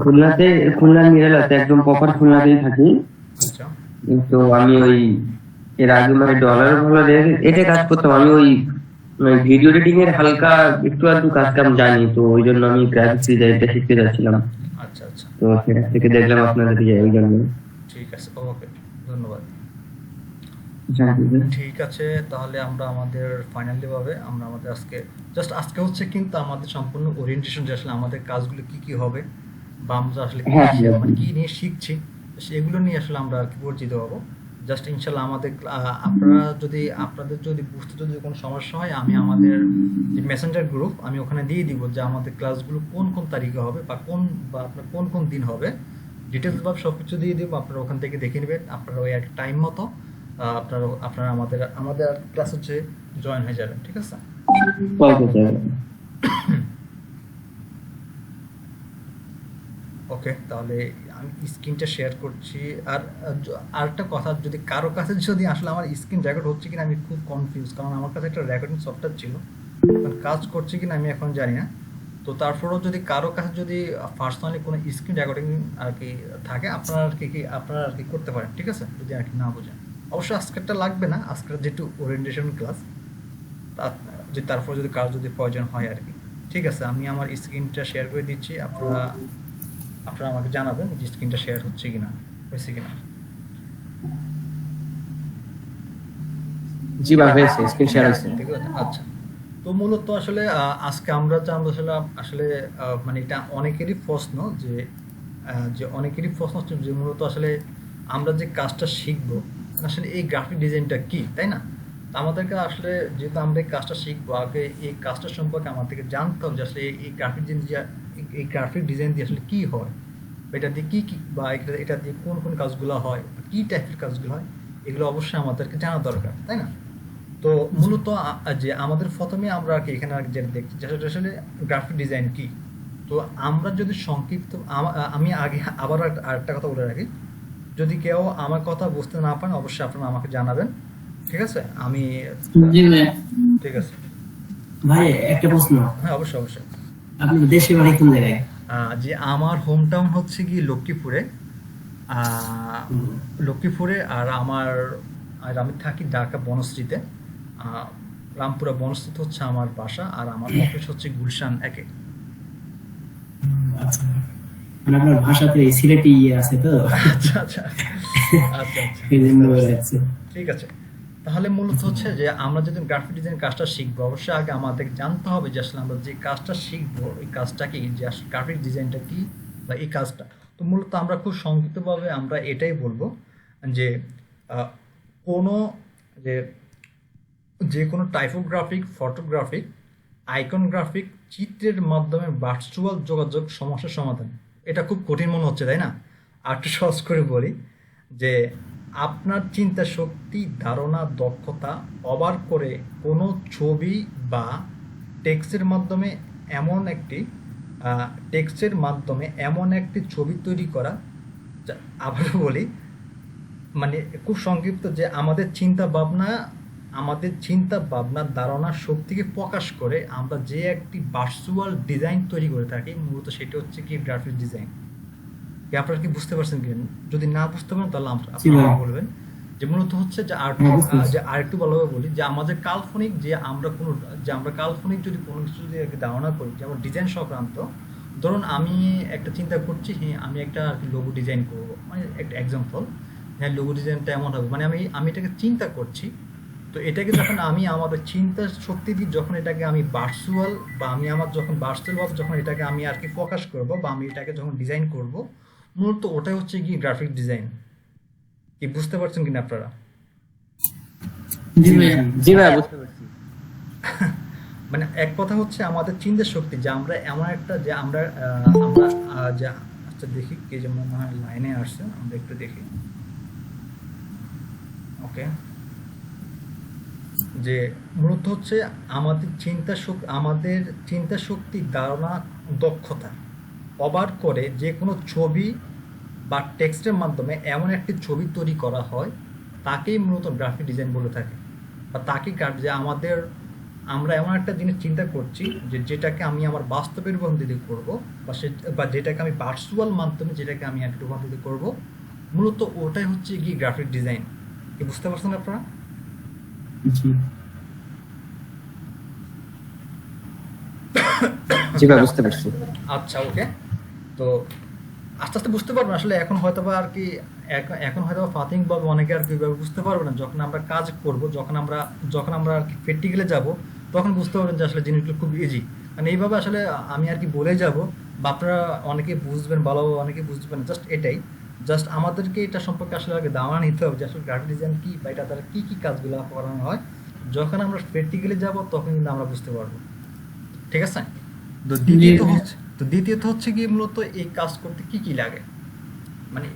খুলনাতে, খুলনার মিরালাতে একদম প্রপার খুলনাতেই থাকি। আচ্ছা তো আমি ওই এর আগে মানে ডলার ফলার এটা কাজ করতাম। আমি ওই ভিডিও এডিটিং এর হালকা একটু আধটু কাজ কাম জানি, তো ওই জন্য আমি গ্রাফিক্স ডিজাইনটা শিখতে যাচ্ছিলাম। আচ্ছা আচ্ছা, তো সেটা থেকে দেখলাম আপনাদের ওই জন্য। ঠিক আছে, ওকে, ধন্যবাদ। হ্যাঁ, ঠিক আছে, তাহলে আমরা আমাদের ফাইনালি ভাবে আমরা আমাদের আজকে হচ্ছে কিন্তু আমাদের সম্পূর্ণ ওরিয়েন্টেশন, যে আসলে আমাদের কাজগুলো কি কি হবে বা আমরা আসলে কি হ্যাঁ, মানে কি নিয়ে শিখছি সেগুলো নিয়ে আসলে আমরা আর কি পরিচিত হবো। জাস্ট ইনশাল্লাহ আমাদের আপনাদের যদি বুঝতে যদি কোনো সমস্যা হয়, আমি আমাদের যে মেসেঞ্জার গ্রুপ আমি ওখানে দিয়ে দিব যে আমাদের ক্লাসগুলো কোন কোন তারিখে হবে বা আপনার কোন কোন দিন হবে, ডিটেলস ভাবে সব কিছু দিয়ে দিব। আপনারা ওখান থেকে দেখে নেবেন, আপনারা ওই এক টাইম মতো আপনারা আমাদের ক্লাস হচ্ছে জয়েন হয়ে যাবেন, ঠিক আছে? ওকে, তাহলে আমি স্ক্রিনটা শেয়ার করছি। আর আরেকটা কথা, যদি কারো কাছে যদি আসলে আমার স্ক্রিন রেকর্ড হচ্ছে কিনা আমি খুব কনফিউজ, কারণ আমার কাছে একটা রেকর্ডিং সফটওয়্যার ছিল, এখন কাজ করছে কিনা আমি এখন জানি না। তো তারপরেও যদি কারো কাছে যদি পার্সোনালি কোনো স্ক্রিন রেকর্ডিং আর কি থাকে, আপনারা আর কি করতে পারেন, ঠিক আছে? যদি আর কি না বোঝেন, অবশ্যই আজকেরটা লাগবে না, আজকের যেহেতু ওরিয়েন্টেশন ক্লাস, তারপর যদি কারো যদি প্রয়োজন হয় আর কি। ঠিক আছে, আমি আমার স্ক্রিনটা শেয়ার করে দিচ্ছি, আপনারা আমাকে জানাবেন যে স্ক্রিনটা শেয়ার হচ্ছে কিনা, হয়েছে কিনা। জি ভাই, হয়েছে, স্ক্রিন শেয়ার হয়েছে। ঠিক আছে, আচ্ছা। তো মূলত আসলে আজকে আমরা জানবো আসলে মানে এটা অনেকেরই প্রশ্ন, যে অনেকেরই প্রশ্ন হচ্ছে যে মূলত আসলে আমরা যে কাজটা শিখবো, আসলে এই গ্রাফিক ডিজাইনটা কি, তাই না? তো আমাদেরকে আসলে যেহেতু আমরা এই কাজটা শিখবো, আগে এই কাজটা সম্পর্কে আমাদেরকে জানতে হবে যে আসলে এই গ্রাফিক ডিজাইন দিয়ে আসলে কি হয়, বা এটা দিয়ে কি বা এটা দিয়ে কোন কোন কাজগুলো হয়, কি টাইপের কাজগুলো হয়, এগুলো অবশ্যই আমাদেরকে জানা দরকার, তাই না? তো মূলত যে আমাদের প্রথমে আমরা আর কি এখানে যেটা দেখছি যেটা আসলে গ্রাফিক ডিজাইন কি। তো আমরা যদি সংক্ষিপ্ত আমি আগে আবার আরেকটা কথা বলে রাখি, যদি কেউ আমার কথা বুঝতে না পারেন অবশ্যই আপনারা আমাকে জানাবেন, ঠিক আছে? আমি ঠিক আছে ভাই, একটা প্রশ্ন। হ্যাঁ, অবশ্যই অবশ্যই। আপনার দেশের বাড়ি কোন জায়গায়? যে আমার হোম টাউন হচ্ছে কি লক্ষ্মীপুরে। আহ, লক্ষ্মীপুরে, আর আমি থাকি ঢাকা বনশ্রীতে। আহ, রামপুরা বনশ্রীতে হচ্ছে আমার বাসা, আর আমার অফিস হচ্ছে গুলশান একে। আচ্ছা, মানে আপনার ভাষাতে সিলেটি আছে তো। আচ্ছা আচ্ছা আচ্ছা আচ্ছা, এই জন্য বলে যাচ্ছে। ঠিক আছে। তাহলে মূলত হচ্ছে যে আমরা যদি গ্রাফিক ডিজাইন কাজটা শিখবো, অবশ্যই আগে আমাদের জানতে হবে যে আসলে আমরা যে কাজটা শিখবো ওই কাজটা কি, যে আসলে গ্রাফিক ডিজাইনটা কি বা এই কাজটা। তো মূলত আমরা খুব সংক্ষিপ্তভাবে আমরা এটাই বলবো যে আহ, কোনো যে যে কোনো টাইপোগ্রাফিক, ফটোগ্রাফিক, আইকনগ্রাফিক চিত্রের মাধ্যমে ভার্চুয়াল যোগাযোগ সমস্যার সমাধান। এটা খুব কঠিন মনে হচ্ছে, তাই না? আর একটু সহজ করে বলি যে আপনার চিন্তা শক্তি, ধারণা, দক্ষতা অবার করে কোনো ছবি বা টেক্সটের মাধ্যমে এমন একটি ছবি তৈরি করা। আবারও বলি, মানে খুব সংক্ষিপ্ত, যে আমাদের চিন্তা ভাবনা ধারণা শক্তিকে প্রকাশ করে আমরা যে একটি ভার্চুয়াল ডিজাইন তৈরি করে থাকি, মূলত সেটা হচ্ছে কি গ্রাফিক ডিজাইন। আপনারা কি বুঝতে পারছেন কি? যদি না বুঝতে পারেন তাহলে আপনারা বলবেন। যে মূলত হচ্ছে যে আরেকটু ভালোভাবে বলি, যে আমাদের কাল্পনিক আমরা কাল্পনিক যদি কোনো কিছু যদি ধারণা করি, যেমন ডিজাইন সংক্রান্ত, ধরুন আমি একটা চিন্তা করছি, হ্যাঁ আমি একটা আর কি লোগো ডিজাইন করবো, মানে একটা এক্সাম্পল, হ্যাঁ লোগো ডিজাইনটা এমন হবে, মানে আমি এটাকে চিন্তা করছি। তো এটাকে যখন আমি আমাদের চিন্তার শক্তি দিই, যখন এটাকে আমি ভার্চুয়াল বা আমি আমার যখন ভার্চুয়াল ভাবে যখন এটাকে আমি আর কি প্রকাশ করব বা আমি এটাকে যখন ডিজাইন করব, মূলত ওটাই হচ্ছে কি গ্রাফিক ডিজাইন। কি বুঝতে পারছেন কিনা আপনারা? জি ভাই, বুঝতে পারছি। মানে এক কথা হচ্ছে আমাদের চিন্তার শক্তি, যে আমরা এমন একটা যে আমরা যা, আচ্ছা দেখি কে যেমন মনে হয় লাইনে আসছে, আমরা একটু দেখি। ওকে, যে মূলত হচ্ছে আমাদের চিন্তা শক্তি, ধারণা, দক্ষতা অবার করে যে কোনো ছবি বা টেক্সটের মাধ্যমে এমন একটি ছবি তৈরি করা হয়, তাকেই মূলত গ্রাফিক ডিজাইন বলে থাকে, বা যে আমরা এমন একটা জিনিস চিন্তা করছি যে যেটাকে আমি আমার বাস্তবে রূপান্তরিত করব, বা যেটাকে আমি ভার্চুয়াল মাধ্যমে যেটাকে আমি একটা রূপান্তরিত করব, মূলত ওটাই হচ্ছে কি গ্রাফিক ডিজাইন। কি বুঝতে পারছেন আপনারা? জি। জি ভাই, বুঝতে পারছি। আচ্ছা, ওকে। তো আস্তে আস্তে বুঝতে পারবেন আসলে। এখন হয়তো বা আর কি এখন হয়তো প্রাথমিকভাবে অনেকে আর কি ওইভাবে বুঝতে পারবে না। যখন আমরা কাজ করব, যখন আমরা আর কি প্র্যাকটিক্যালে যাব, তখন বুঝতে পারবেন যে আসলে জিনিসগুলো খুব ইজি। মানে এইভাবে আসলে আমি আর কি বলে যাব, বা আপনারা অনেকে বুঝবেন ভালো, অনেকে বুঝবেন, জাস্ট এটাই। জাস্ট আমাদেরকে এটা সম্পর্কে আসলে আগে ধারণা নিতে হবে যে আসলে গ্রাফিক ডিজাইন কি, বা এটা দ্বারা কি কি কাজগুলো করানো হয়। যখন আমরা প্র্যাকটিক্যালে যাব তখন কিন্তু আমরা বুঝতে পারবো। ঠিক আছে? তো দ্বিতীয়ত হচ্ছে কি, মূলত এই কাজ করতে কি কি লাগে, মানে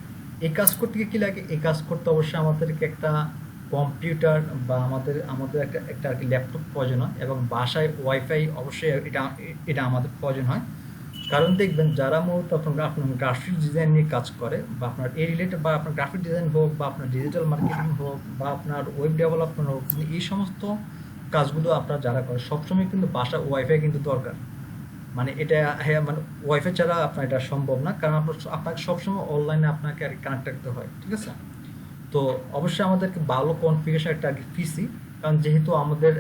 এই কাজ করতে কি কি লাগে। এই কাজ করতে অবশ্যই আমাদেরকে একটা কম্পিউটার, বা আমাদের আমাদের একটা একটা আর কি ল্যাপটপ প্রয়োজন হয়, এবং বাসায় ওয়াইফাই অবশ্যই এটা আমাদের প্রয়োজন হয়। কারণ দেখবেন যারা মূলত আপনার গ্রাফিক ডিজাইন নিয়ে কাজ করে, বা আপনার এই রিলেটেড, বা আপনার গ্রাফিক ডিজাইন হোক, বা আপনার ডিজিটাল মার্কেটিং হোক, বা আপনার ওয়েব ডেভেলপমেন্ট হোক, মানে এই সমস্ত কাজগুলো আপনারা যারা করে, সবসময় কিন্তু বাসায় ওয়াইফাই কিন্তু দরকার। মানে এটা, হ্যাঁ, মানে ওয়াইফাই ছাড়া আপনার এটা সম্ভব না, কারণ আপনাকে সবসময় অনলাইনে আপনাকে আর কানেক্ট রাখতে হয়। ঠিক আছে? তো অবশ্যই আমাদেরকে ভালো কনফিগারেশন একটা আগে পিসি, কারণ যেহেতু আমাদের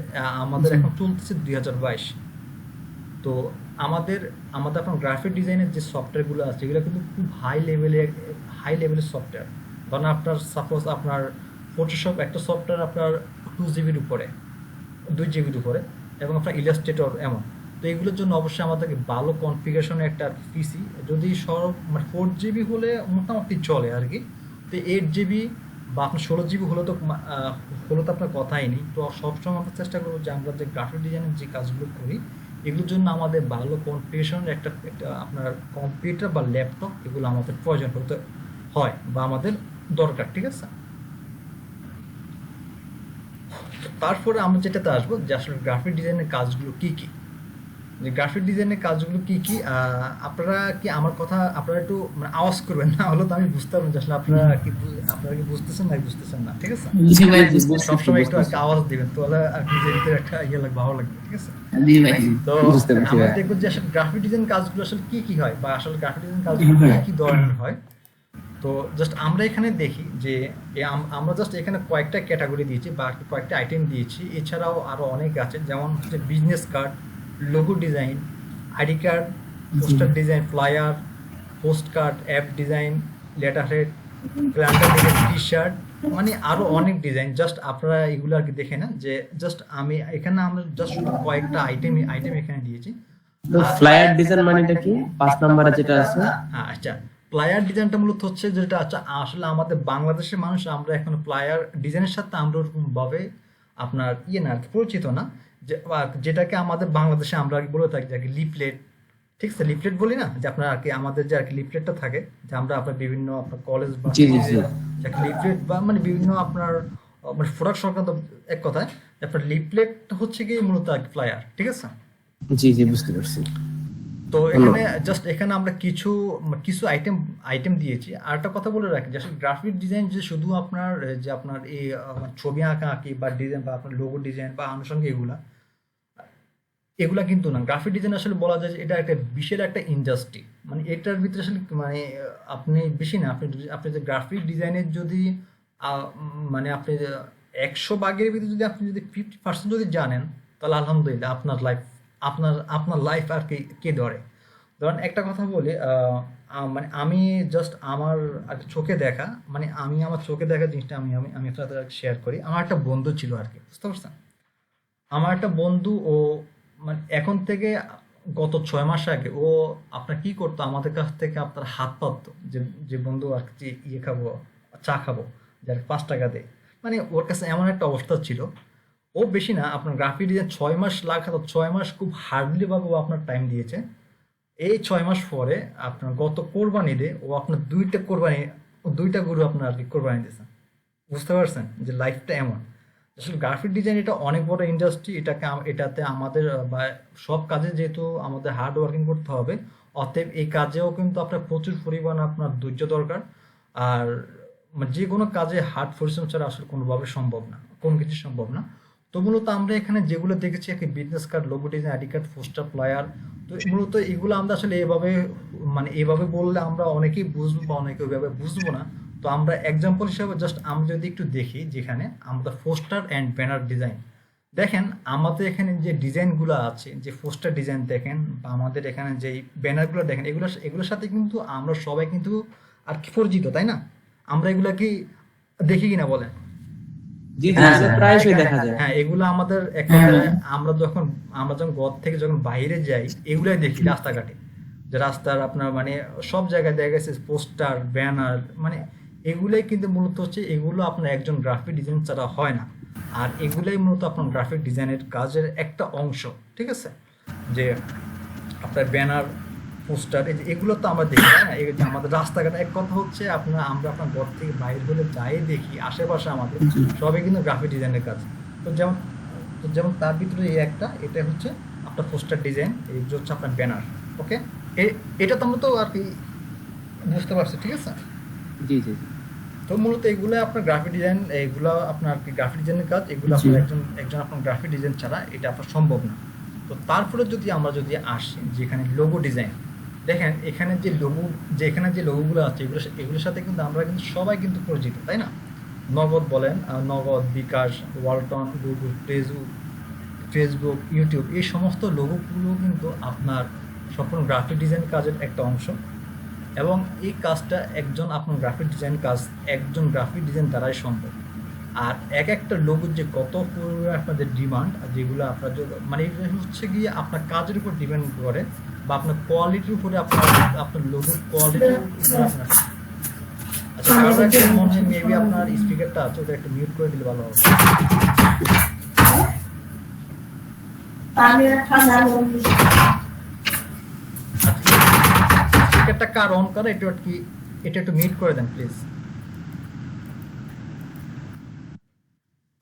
এখন চলতেছে 2022। তো আমাদের আমাদের এখন গ্রাফিক ডিজাইনের যে সফটওয়্যারগুলো আছে, এগুলো কিন্তু খুব হাই লেভেলের সফটওয়্যার। ধরেন আপনার সাপোজ আপনার ফটোশপ একটা সফটওয়্যার আপনার 2 জিবির উপরে, 2 জিবির উপরে, এবং আপনার ইলাস্ট্রেটর এমন। তো এগুলোর জন্য অবশ্যই আমাদেরকে ভালো কনফিগারেশনের একটা পিসি, যদি মানে 4 জিবি হলে মোটামুটি চলে আর কি। তো 8 জিবি বা আপনার 16 জিবি হলে তো আপনার কথাই নেই। তো সবসময় আমরা চেষ্টা করবো যে আমরা যে গ্রাফিক ডিজাইনের যে কাজগুলো করি, এগুলোর জন্য আমাদের ভালো কনফিগারেশনের একটা একটা আপনার কম্পিউটার বা ল্যাপটপ, এগুলো আমাদের প্রয়োজন হতে হয়, বা আমাদের দরকার। ঠিক আছে? তারপরে আমরা যেটাতে আসবো যে আসলে গ্রাফিক ডিজাইনের কাজগুলো কি কি, যে গ্রাফিক ডিজাইনের কাজগুলো কি কি। আপনারা কি আমার কথা আপনারা একটু মানে আওয়াজ করবেন, না হলে তো আমি বুঝতে পারবো যে আসলে আপনারা কি বুঝতেছেন না বুঝতেছেন না। ঠিক আছে? জি ভাই, বুঝতেছি, সবসময় একটু বুঝতেছি। আওয়াজ দিবেন, তাহলে আর কি নিজের ভিতরে একটা ইয়ে লাগবে, ভালো লাগবে। ঠিক আছে? জি ভাই। তো বুঝতে পারছি আমরা ভাই। দেখবো যে আসলে গ্রাফিক ডিজাইন কাজগুলো আসলে কি কি হয়, বা আসলে গ্রাফিক ডিজাইন কাজগুলো কি কি ধরনের হয়। তো জাস্ট আমরা এখানে দেখি যে আমরা জাস্ট এখানে কয়েকটা ক্যাটাগরি দিয়েছি, বা কয়েকটা আইটেম দিয়েছি। এছাড়াও আরো অনেক আছে, যেমন হচ্ছে business card, logo design, ID card, poster design, flyer, post card, app design, letter head, calendar design, T shirt, মানে আরো অনেক ডিজাইন। জাস্ট আপনারা এগুলো আর কি দেখে না, যে জাস্ট আমরা জাস্ট শুধু কয়েকটা আইটেম এখানে দিয়েছি। তো ফ্লায়ার ডিজাইন মানেটা কি? 5 নম্বরে যেটা আছে। আচ্ছা, প্লায়ার ডিজাইনটা মূলত হচ্ছে যেটা, আচ্ছা আসলে আমাদের বাংলাদেশের মানুষ আমরা এখন প্লায়ার ডিজাইনের সাথে আমরা ওরকম ভাবে আপনার ইয়ে না আর কি পরিচিত না, যেটাকে আমাদের বাংলাদেশে আমরা আর কি বলে থাকি যে লিফলেট। ঠিক আছে? লিফলেট বলি না, যে আপনার আর কি আমাদের যে আর কি লিফলেটটা থাকে, যে আমরা আপনার বিভিন্ন আপনার কলেজ বা জি, জি, জি। লিফলেট, বা মানে বিভিন্ন আপনার মানে প্রোডাক্ট সংক্রান্ত, এক কথায় আপনার লিফলেট হচ্ছে কি মূলত আর কি প্লায়ার। ঠিক আছে? জি জি, বুঝতে পারছি। তো এখানে জাস্ট এখানে আমরা কিছু কিছু আইটেম দিয়েছি। আর একটা কথা বলে রাখি, যে আসলে গ্রাফিক ডিজাইন যে শুধু আপনার যে আপনার এই ছবি আঁকা আঁকি বা ডিজাইন, বা আপনার লোগো ডিজাইন বা আনুষঙ্গিক এগুলা কিন্তু না। গ্রাফিক ডিজাইন আসলে বলা যায় যে এটা একটা বিশাল একটা ইন্ডাস্ট্রি। মানে এটার ভিতরে আসলে মানে আপনি বেশি না, আপনি যে গ্রাফিক ডিজাইনের যদি মানে আপনি 100 ভাগের ভিতরে যদি আপনি যদি 50% যদি জানেন, তাহলে আলহামদুলিল্লাহ আপনার লাইফ আর কে ধরে। ধরেন একটা কথা বলি, মানে আমি জাস্ট আমার আর কি চোখে দেখা, মানে আমার চোখে দেখা জিনিসটা আমি আমি আমি আপনার সাথে শেয়ার করি। আমার একটা বন্ধু ছিল আর কি, বুঝতে পারছেন? আমার একটা বন্ধু, ও মানে এখন থেকে গত 6 মাস আগে ও আপনার কি করতো, আমাদের কাছ থেকে আপনার হাত পাততো, যে যে বন্ধু আর কি ইয়ে খাবো, চা খাবো, যার 5 টাকা দেয়। মানে ওর কাছে এমন একটা অবস্থা ছিল, ও বেশি না আপনার গ্রাফিক ডিজাইন 6 মাস লাগাতো, 6 মাস খুব হার্ডলি ভাবে ও আপনার টাইম দিয়েছে। এই 6 মাস পরে আপনার গত কোরবানিতে ও আপনার 2টা গরু আপনার আর কি কোরবানি দিয়েছে। বুঝতে পারছেন যে লাইফটা এমন। আসলে গ্রাফিক ডিজাইন এটা অনেক বড় ইন্ডাস্ট্রি। এটাতে আমাদের বা সব কাজে যেহেতু আমাদের হার্ড ওয়ার্কিং করতে হবে, অতএব এই কাজেও কিন্তু আপনার প্রচুর পরিমাণে আপনার ধৈর্য দরকার। আর যে কোনো কাজে হার্ড পরিশ্রম ছাড়া আসলে কোনোভাবে সম্ভব না, কোনো কিছু সম্ভব না। তো মূলত আমরা এখানে যেগুলো দেখেছি একটা business card, logo design, ID card, poster, flyer. তো মূলত এগুলো আমরা আসলে এভাবে মানে এভাবে বললে আমরা অনেকেই বুঝবো বা অনেকে ওইভাবে বুঝবো না। তো আমরা এক্সাম্পল হিসেবে জাস্ট আমরা যদি একটু দেখি, যেখানে আমাদের পোস্টার অ্যান্ড ব্যানার ডিজাইন, দেখেন আমাদের এখানে যে ডিজাইনগুলো আছে, যে পোস্টার ডিজাইন দেখেন বা আমাদের এখানে যে ব্যানারগুলো দেখেন, এগুলোর সাথে কিন্তু আমরা সবাই কিন্তু আর কি পরিচিত, তাই না? আমরা এগুলা কি দেখি কিনা বলেন? জি জি, হ্যাঁ, এগুলো হ্যাঁ, প্রায়শই দেখা যায়। হ্যাঁ, এগুলো আমাদের একটা আমরা যখন ঘর থেকে যখন বাইরে যাই, এগুলাই দেখি রাস্তাঘাটে, যে রাস্তার আপনার মানে সব জায়গায় দেখা গেছে পোস্টার, ব্যানার, মানে এগুলাই কিন্তু মূলত হচ্ছে, এগুলো আপনার একজন গ্রাফিক ডিজাইন ছাড়া হয় না। আর এগুলাই মূলত আপনার গ্রাফিক ডিজাইনের কাজের একটা অংশ, ঠিক আছে? যে আপনার ব্যানার, পোস্টার, এগুলো তো আমরা দেখি, তাই না? এই যে আমাদের রাস্তাঘাটে এক কথা হচ্ছে আমরা আপনার ঘর থেকে বাইরে হলে যাই দেখি আশেপাশে আমাদের সবই কিন্তু গ্রাফিক ডিজাইনের কাজ। তো যেমন তার ভিতরে এটা হচ্ছে আপনার পোস্টার ডিজাইন, এই যে হচ্ছে আপনার ব্যানার। ওকে, এটা তো আমরা তো আর কি বুঝতে পারছি, ঠিক আছে? জি জি জি। তো মূলত এগুলো আপনার গ্রাফিক ডিজাইন, এগুলো আপনার কি গ্রাফিক ডিজাইনের কাজ, এগুলো জি। আপনার একজন আপনার গ্রাফিক ডিজাইন ছাড়া এটা আপনার সম্ভব না। তো তারপরে আমরা যদি আসি যেখানে লোগো ডিজাইন, দেখেন এখানে যে লোগোগুলো আছে, এগুলোর সাথে কিন্তু আমরা কিন্তু সবাই কিন্তু পরিচিত, তাই না? নগদ বলেন, নগদ, বিকাশ, ওয়ালটন, গুগল, ফেসবুক, ইউটিউব, এই সমস্ত লোগোগুলো কিন্তু আপনার সম্পূর্ণ গ্রাফিক ডিজাইন কাজের একটা অংশ। এবং এই কাজটা একজন গ্রাফিক ডিজাইন দ্বারাই সম্ভব। আর একটা লোগোর যে কত পরিমাণে আপনাদের ডিমান্ড, যেগুলো আপনার মানে এটা হচ্ছে গিয়ে আপনার কাজের উপর ডিপেন্ড করে, বা আপনার কোয়ালিটির উপরে, আপনার লোগোর কোয়ালিটির উপরে আপনার। আচ্ছা, কারণ একটা মনে হয় মেবি আপনার স্পিকারটা আছে, ওটা একটু মিউট করে দিলে ভালো হবে। স্পিকারটা কার অন করে, এটা একটু মিউট করে দেন প্লিজ।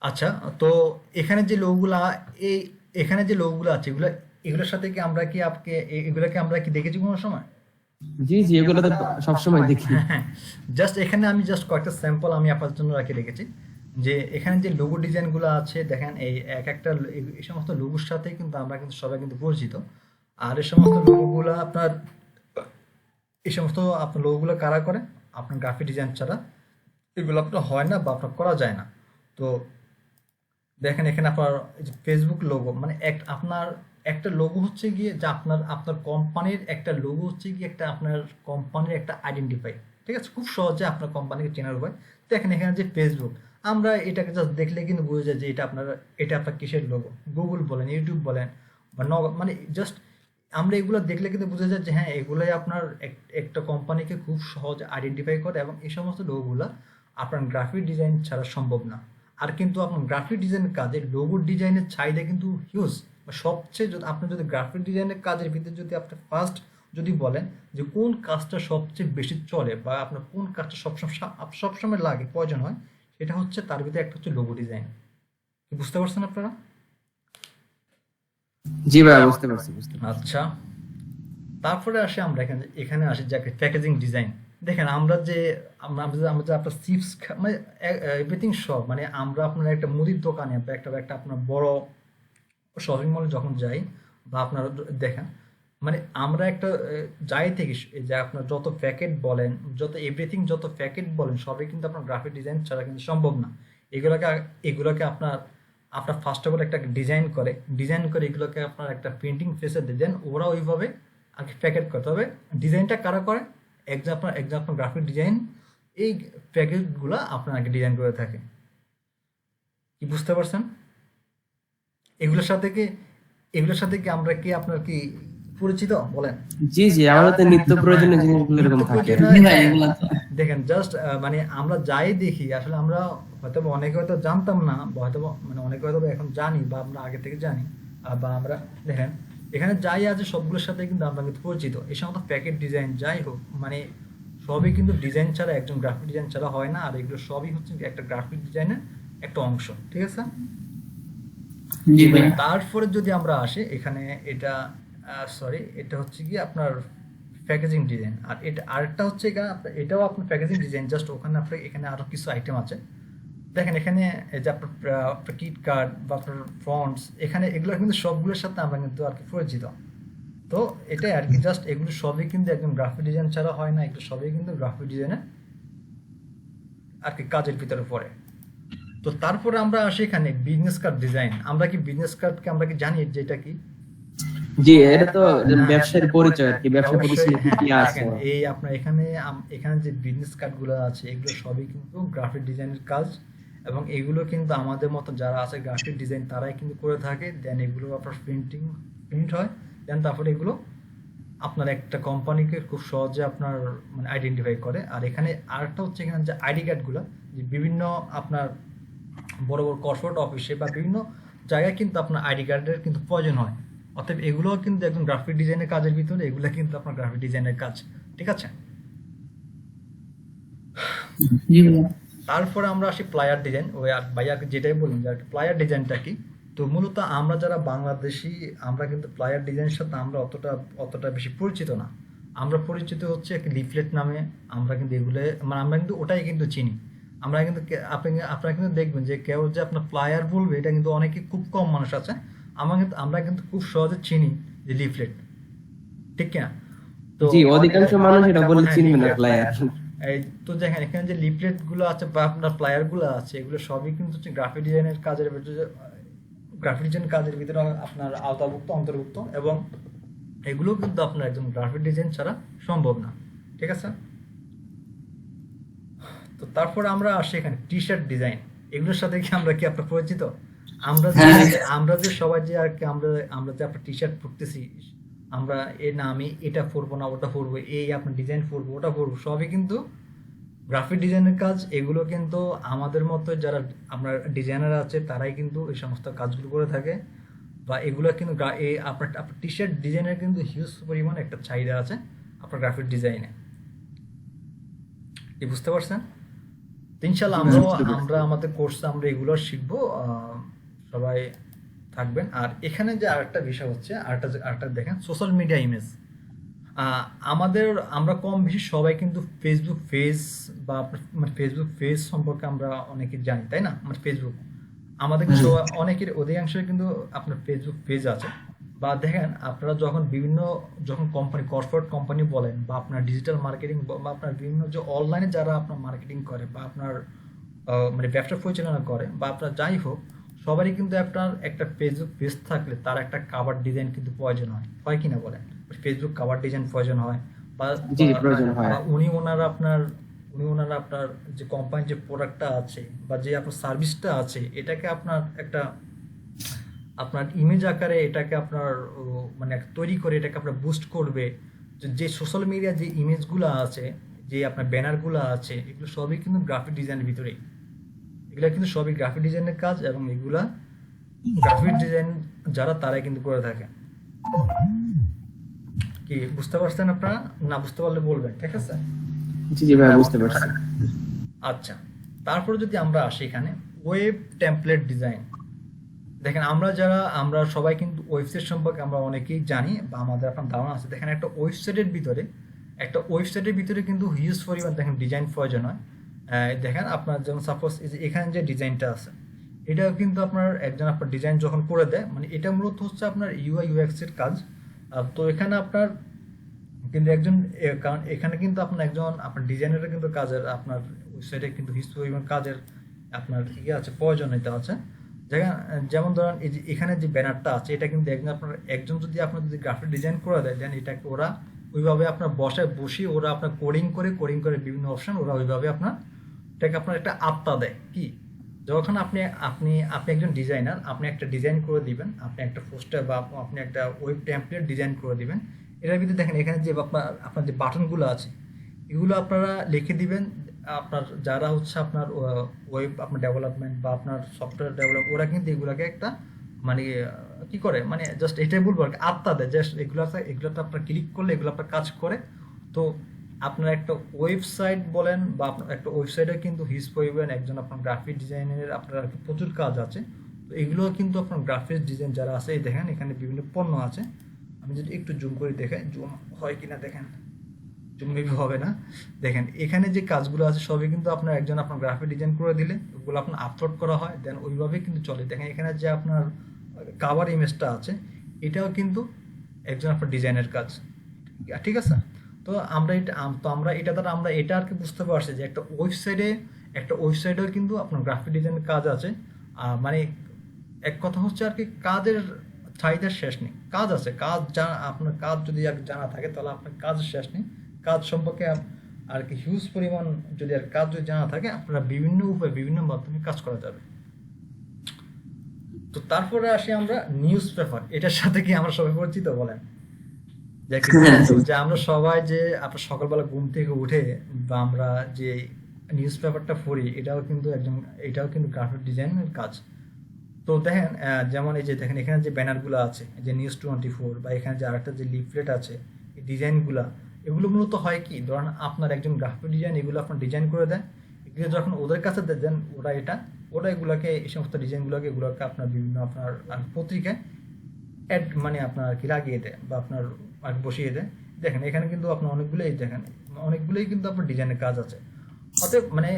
আচ্ছা, তো এখানে যে লোগোগুলা এই এখানে যে লোগোগুলো আছে, এগুলোর সাথে কি এগুলোকে আমরা কি দেখেছি কোনো সময়? জি জি, এগুলো তো সবসময় দেখি। হ্যাঁ, জাস্ট এখানে আমি কয়েকটা স্যাম্পল আমি আপনার জন্য রেখেছি, যে এখানে যে লোগো ডিজাইনগুলো আছে, দেখেন এই এই সমস্ত লোগোর সাথে কিন্তু আমরা কিন্তু সবাই কিন্তু পরিচিত। আর এই সমস্ত লোগোগুলো কারা করে? আপনার গ্রাফিক ডিজাইন ছাড়া এগুলো আপনার হয় না বা আপনার করা যায় না। তো দেখেন এখানে আপনার ফেসবুক লোগো, মানে আপনার একটা লোগো হচ্ছে গিয়ে যে আপনার কোম্পানির একটা লোগো হচ্ছে গিয়ে আপনার কোম্পানির একটা আইডেন্টিফাই, ঠিক আছে? খুব সহজে আপনার কোম্পানিকে চেনার উপায়। দেখেন এখানে যে ফেসবুক, আমরা এটাকে জাস্ট দেখলে কিন্তু বোঝা যায় যে এটা আপনার কিসের লোগো। গুগল বলেন, ইউটিউব বলেন, বা মানে জাস্ট আমরা এগুলো দেখলে কিন্তু বোঝা যায় যে হ্যাঁ, এগুলোই আপনার একটা কোম্পানিকে খুব সহজে আইডেন্টিফাই করে, এবং এই সমস্ত লোগোগুলো আপনার গ্রাফিক ডিজাইন ছাড়া সম্ভব না। আর কিন্তু আপনার গ্রাফিক ডিজাইনের কাজে লোগো ডিজাইনের চাহিদা কিন্তু হিউজ। সবচেয়ে আপনি যদি গ্রাফিক ডিজাইনের কাজের ভিতরে যদি আপনি ফার্স্ট যদি বলেন যে কোন কাজটা সবচেয়ে বেশি চলে, বা আপনার কোন কাজটা সবসময় লাগে, প্রয়োজন হয়, সেটা হচ্ছে তার ভিতরে একটা হচ্ছে লোগো ডিজাইন। বুঝতে পারছেন আপনারা? জি ভাই, বুঝতে পারছি। আচ্ছা, তারপরে আমরা এখানে আসি যাকে প্যাকেজিং ডিজাইন। দেখেন আমরা যে আপনার চিপস, মানে এভরিথিং সব, মানে আমরা আপনার একটা মুদির দোকানে বা একটা আপনার বড় শপিং মলে যখন যাই, বা আপনারা দেখেন, মানে আমরা একটা যাই থেকে যে আপনার যত প্যাকেট বলেন, যত প্যাকেট বলেন, সবই কিন্তু আপনার গ্রাফিক ডিজাইন ছাড়া কিন্তু সম্ভব না। এগুলোকে আপনার ফার্স্ট অফ অল একটা ডিজাইন করে এগুলোকে আপনার একটা প্রিন্টিং ফেসে দেন, ওরা ওইভাবে আগে প্যাকেট করতে হবে। ডিজাইনটা কারা করে? আপনার গ্রাফিক ডিজাইন এই প্যাকেটগুলো আপনার আগে ডিজাইন করে থাকে। কি বুঝতে পারছেন? এগুলোর সাথে কি আমরা কি আপনার কি পরিচিত বলেন? জি জি, আমাদের তো নিত্য প্রয়োজনীয় জিনিসগুলো এরকম থাকে। দেখেন জাস্ট মানে আমরা যাই দেখি, আসলে আমরা হয়তো অনেকে হয়তো জানতাম না, বা হয়তো মানে অনেকে হয়তো এখন জানি, বা আমরা আগে থেকে জানি, বা আমরা দেখেন এখানে যাই আছে সবগুলোর সাথে কিন্তু আমরা কিন্তু পরিচিত। এই সমস্ত প্যাকেট ডিজাইন যাই হোক, মানে সবই কিন্তু ডিজাইন ছাড়া, একজন গ্রাফিক ডিজাইন ছাড়া হয় না। আর এগুলো সবই হচ্ছে একটা গ্রাফিক ডিজাইনের একটা অংশ, ঠিক আছে? তারপরে যদি আমরা আসি এখানে, এটা হচ্ছে কি আপনার প্যাকেজিং ডিজাইন। আর আরেকটা হচ্ছে এটাও আপনার প্যাকেজিং ডিজাইন, জাস্ট এখানে আরো কিছু আইটেম আছে। দেখেন এখানে এই যে আপনার কিট কার্ড বা আপনার ফন্টস, এখানে এগুলো কিন্তু সবগুলোর সাথে আমরা কিন্তু আর কি পরিচিত। তো এটাই আর কি, জাস্ট এগুলো সবই কিন্তু একদম গ্রাফিক ডিজাইন ছাড়া হয় না, এগুলো সবই কিন্তু গ্রাফিক ডিজাইনের আর কি কাজের ভিতরে পড়ে। তো তারপরে আমরা আসি এখানে বিজনেস কার্ড ডিজাইন। আমরা কি বিজনেস কার্ডকে আমরা কি জানি যে এটা কি? জি, এটা তো ব্যবসার পরিচয় আর কি, ব্যবসা অবশ্যই, প্রতিষ্ঠানে কি কি হ্যাঁ, আছে। দেখেন এই আপনার এখানে এখানে যে বিজনেস কার্ডগুলো আছে এগুলো সবই কিন্তু গ্রাফিক ডিজাইনের কাজ, এবং এগুলো কিন্তু আমাদের মতো যারা আছে গ্রাফিক ডিজাইন তারাই কিন্তু করে থাকে। দেন এগুলো আপনার প্রিন্ট হয়, দেন তারপরে এগুলো আপনার একটা কোম্পানিকে খুব সহজে আপনার মানে আইডেন্টিফাই করে। আর এখানে আরেকটা হচ্ছে এখানে যে আইডি কার্ডগুলো, যে বিভিন্ন আপনার বড় বড় কর্পোরেট অফিসে বা বিভিন্ন জায়গায় কিন্তু আপনার আইডি কার্ডের কিন্তু প্রয়োজন হয়। অতএব এগুলোও কিন্তু একদম গ্রাফিক ডিজাইনের কাজের ভিতরে, এগুলো কিন্তু আপনার গ্রাফিক ডিজাইনের কাজ, ঠিক আছে? জি ভাইয়া। তারপরে আমরা আসি প্লায়ার ডিজাইন। ওই আর ভাইয়া যেটাই বলুন যে প্লায়ার ডিজাইনটা কি। তো মূলত আমরা যারা বাংলাদেশি, আমরা কিন্তু প্লায়ার ডিজাইনের সাথে আমরা অতটা বেশি পরিচিত না। আমরা পরিচিত হচ্ছে একটা লিফলেট নামে। আমরা কিন্তু এগুলো মানে আমরা কিন্তু ওটাই কিন্তু চিনি। আমরা কিন্তু আপনারা কিন্তু দেখবেন যে কেউ যে আপনার প্লায়ার বলবে এটা কিন্তু অনেকে, খুব কম মানুষ আছে। আমরা কিন্তু খুব সহজে চিনি যে লিফলেট, ঠিক কিনা? তো জি, অধিকাংশ মানুষ এটা বলে হ্যাঁ, চিনবে না leaflet, প্লায়ার। এই তো দেখেন এখানে যে লিফলেট গুলো আছে বা আপনার প্লায়ার গুলো আছে, এগুলো সবই কিন্তু হচ্ছে গ্রাফিক ডিজাইনের কাজের ভিতরে, গ্রাফিক ডিজাইন কাজের ভিতরে আপনার অন্তর্ভুক্ত, এবং এগুলো কিন্তু আপনার একদম গ্রাফিক ডিজাইন ছাড়া সম্ভব না, ঠিক আছে? তো তারপর আমরা আসি এখানে টি শার্ট ডিজাইন। এগুলোর সাথে কি আমরা কি আপনার পরিচিত? আমরা যে সবাই যে আর কি আমরা যে আপনার টি শার্ট পরতেছি, আমরা না আমি এটা পরবো না ওটা পরবো, এই আপনার ডিজাইন পরবো ওটা পরবো, সবই কিন্তু গ্রাফিক ডিজাইনের কাজ। এগুলো কিন্তু আমাদের মতো যারা আপনার ডিজাইনার আছে তারাই কিন্তু এই সমস্ত কাজগুলো করে থাকে। বা এগুলো কিন্তু আপনার টি শার্ট ডিজাইনের কিন্তু হিউজ পরিমাণ একটা চাহিদা আছে আপনার গ্রাফিক ডিজাইনে, কি বুঝতে পারছেন? তো ইনশাল্লাহ আমরা আমাদের কোর্সে আমরা এগুলো শিখবো। সবাই থাকবেন। আর এখানে যে আরেকটা বিষয় হচ্ছে, আরেকটা দেখেন সোশ্যাল মিডিয়া ইমেজ। আমরা কম বেশি সবাই কিন্তু ফেসবুক পেজ বা মানে ফেসবুক পেজ সম্পর্কে আমরা অনেকে জানি, তাই না? মানে ফেসবুক আমাদের কিন্তু অনেকের অধিকাংশই কিন্তু আপনার ফেসবুক পেজ আছে। বা দেখেন আপনারা যখন কর্পোরেট কোম্পানি বলেন বা আপনার ডিজিটাল মার্কেটিং বা আপনার বিভিন্ন যে অনলাইনে যারা আপনার মার্কেটিং করে বা আপনার মানে ব্যবসা পরিচালনা করে বা আপনার যাই হোক, সবারই কিন্তু আপনার একটা ফেসবুক পেজ থাকলে তার একটা কাভার ডিজাইন কিন্তু প্রয়োজন হয় কিনা বলেন? ফেসবুক কাভার ডিজাইন প্রয়োজন হয়, বা উনি ওনারা আপনার যে কোম্পানির যে প্রোডাক্টটা আছে বা যে আপনার সার্ভিসটা আছে এটাকে আপনার ইমেজ আকারে এটাকে আপনার মানে তৈরি করে এটাকে আপনার বুস্ট করবে। যে সোশ্যাল মিডিয়া যে ইমেজগুলো আছে, যে আপনার ব্যানারগুলো আছে, এগুলো সবই কিন্তু গ্রাফিক ডিজাইনের ভিতরেই। এগুলা কিন্তু সবই গ্রাফিক ডিজাইনের কাজ, এবং এগুলা গ্রাফিক ডিজাইন যারা তারাই কিন্তু করে থাকে। কি বুঝতে পারছেন আপনারা? না বুঝতে পারলে বলবেন, ঠিক আছে? জি জি ভাই, বুঝতে পারছি। আচ্ছা, তারপরে যদি আমরা আসি এখানে ওয়েব টেমপ্লেট ডিজাইন। দেখেন আমরা সবাই কিন্তু ওয়েবসাইট সম্পর্কে আমরা অনেকেই জানি বা আমাদের আপনার ধারণা আছে। দেখেন একটা ওয়েবসাইটের ভিতরে কিন্তু হিউজ পরিমাণ দেখেন ডিজাইন প্রয়োজন হয়। দেখেন আপনার যেমন সাপোজ এখানে যে ডিজাইনটা আছে, এটাও কিন্তু আপনার ডিজাইন যখন করে দেয়, মানে এটা মূলত হচ্ছে আপনার ইউআই ইউএক্স এর কাজ। তো এখানে আপনার কিন্তু কারণ এখানে কিন্তু আপনার ডিজাইনারের কিন্তু কাজের আপনার ওয়েবসাইটে কিন্তু হিউজ পরিমাণ কাজের আপনার আছে, প্রয়োজনীয়তা আছে। যেমন ধরেন এই যে এখানে যে ব্যানারটা আছে, এটা কিন্তু একজন যদি গ্রাফিক ডিজাইন করে দেয়, দেন এটাকে ওরা ওইভাবে আপনার বসিয়ে ওরা আপনার কোডিং করে বিভিন্ন অপশন ওরা ওইভাবে এটাকে আপনার একটা আত্মা দেয়। কি যখন আপনি একজন ডিজাইনার, আপনি একটা ডিজাইন করে দিবেন, আপনি একটা পোস্টার বা আপনি একটা ওয়েব টেমপ্লেট ডিজাইন করে দিবেন, এটার ভিতরে দেখেন এখানে যে আপনার যে বাটনগুলো আছে এগুলো আপনারা লিখে দিবেন। আপনার যারা হচ্ছে আপনার ওয়েব আপনার ডেভেলপমেন্ট বা আপনার সফটওয়্যার ডেভেলপ, ওরা কিন্তু এগুলাকে একটা মানে কি করে, মানে জাস্ট এটাই বলবো আর কি, আত্মা দেয়। জাস্ট এগুলোতে আপনার ক্লিক করলে এগুলো আপনার কাজ করে। তো আপনার একটা ওয়েবসাইট বলেন বা আপনার একটা ওয়েবসাইটে কিন্তু হিউজ পরিমাণ আপনার গ্রাফিক ডিজাইনের আপনার আর কি প্রচুর কাজ আছে। তো এগুলো কিন্তু আপনার গ্রাফিক ডিজাইন যারা আছে, এই দেখেন এখানে বিভিন্ন পণ্য আছে। আমি যদি একটু জুম করে দেখেন, জুম হয় কিনা দেখেন। মেবি হবে না। দেখেন এখানে যে কাজগুলো আছে সবই কিন্তু আপনার একজন আপনার গ্রাফিক ডিজাইন করে দিলে ওগুলো আপনার আপলোড করা হয়, দেন ওইভাবেই কিন্তু চলে। দেখেন এখানে যে আপনার কাভার ইমেজটা আছে এটাও কিন্তু একজন আপনার ডিজাইনের কাজ, ঠিক আছে? তো আমরা এটা দ্বারা আমরা এটা আর কি বুঝতে পারছি যে একটা ওয়েবসাইটেও কিন্তু আপনার গ্রাফিক ডিজাইনের কাজ আছে। মানে এক কথা হচ্ছে আর কি কাজের চাহিদার শেষ নেই, কাজ আছে, আপনার কাজ যদি আর জানা থাকে তাহলে আপনার কাজের শেষ নেই। কাজ সম্পর্কে আর কি হিউজ পরিমাণ যদি আর কাজ যদি জানা থাকে আপনারা বিভিন্ন উপায়ে বিভিন্ন মাধ্যমে কাজ করা যাবে। তো তারপরে আসি আমরা নিউজ পেপার, এটার সাথে কি আমরা সবাই পরিচিত বলেন? যে আমরা সবাই যে আপনার সকালবেলা ঘুম থেকে উঠে বা আমরা যে নিউজ পেপারটা পড়ি এটাও কিন্তু গ্রাফিক ডিজাইনের কাজ। তো দেখেন যেমন এই যে দেখেন এখানে যে ব্যানারগুলো আছে যে নিউজ 24 বা এখানে যে আরেকটা যে লিফলেট আছে এই ডিজাইনগুলা, এগুলো মূলত হয় কি, ধরেন আপনার একজন গ্রাফিক ডিজাইন এগুলো আপনার ডিজাইন করে দেয়, এগুলো যখন ওদের কাছে দেন ওরা এগুলোকে এই সমস্ত এগুলোকে আপনার বিভিন্ন আপনার পত্রিকায় অ্যাড মানে আপনার আর কি লাগিয়ে দেয় বা আপনার আর বসিয়ে দেয়। দেখেন এখানে কিন্তু আপনার অনেকগুলোই কিন্তু আপনার ডিজাইনের কাজ আছে। অতএব মানে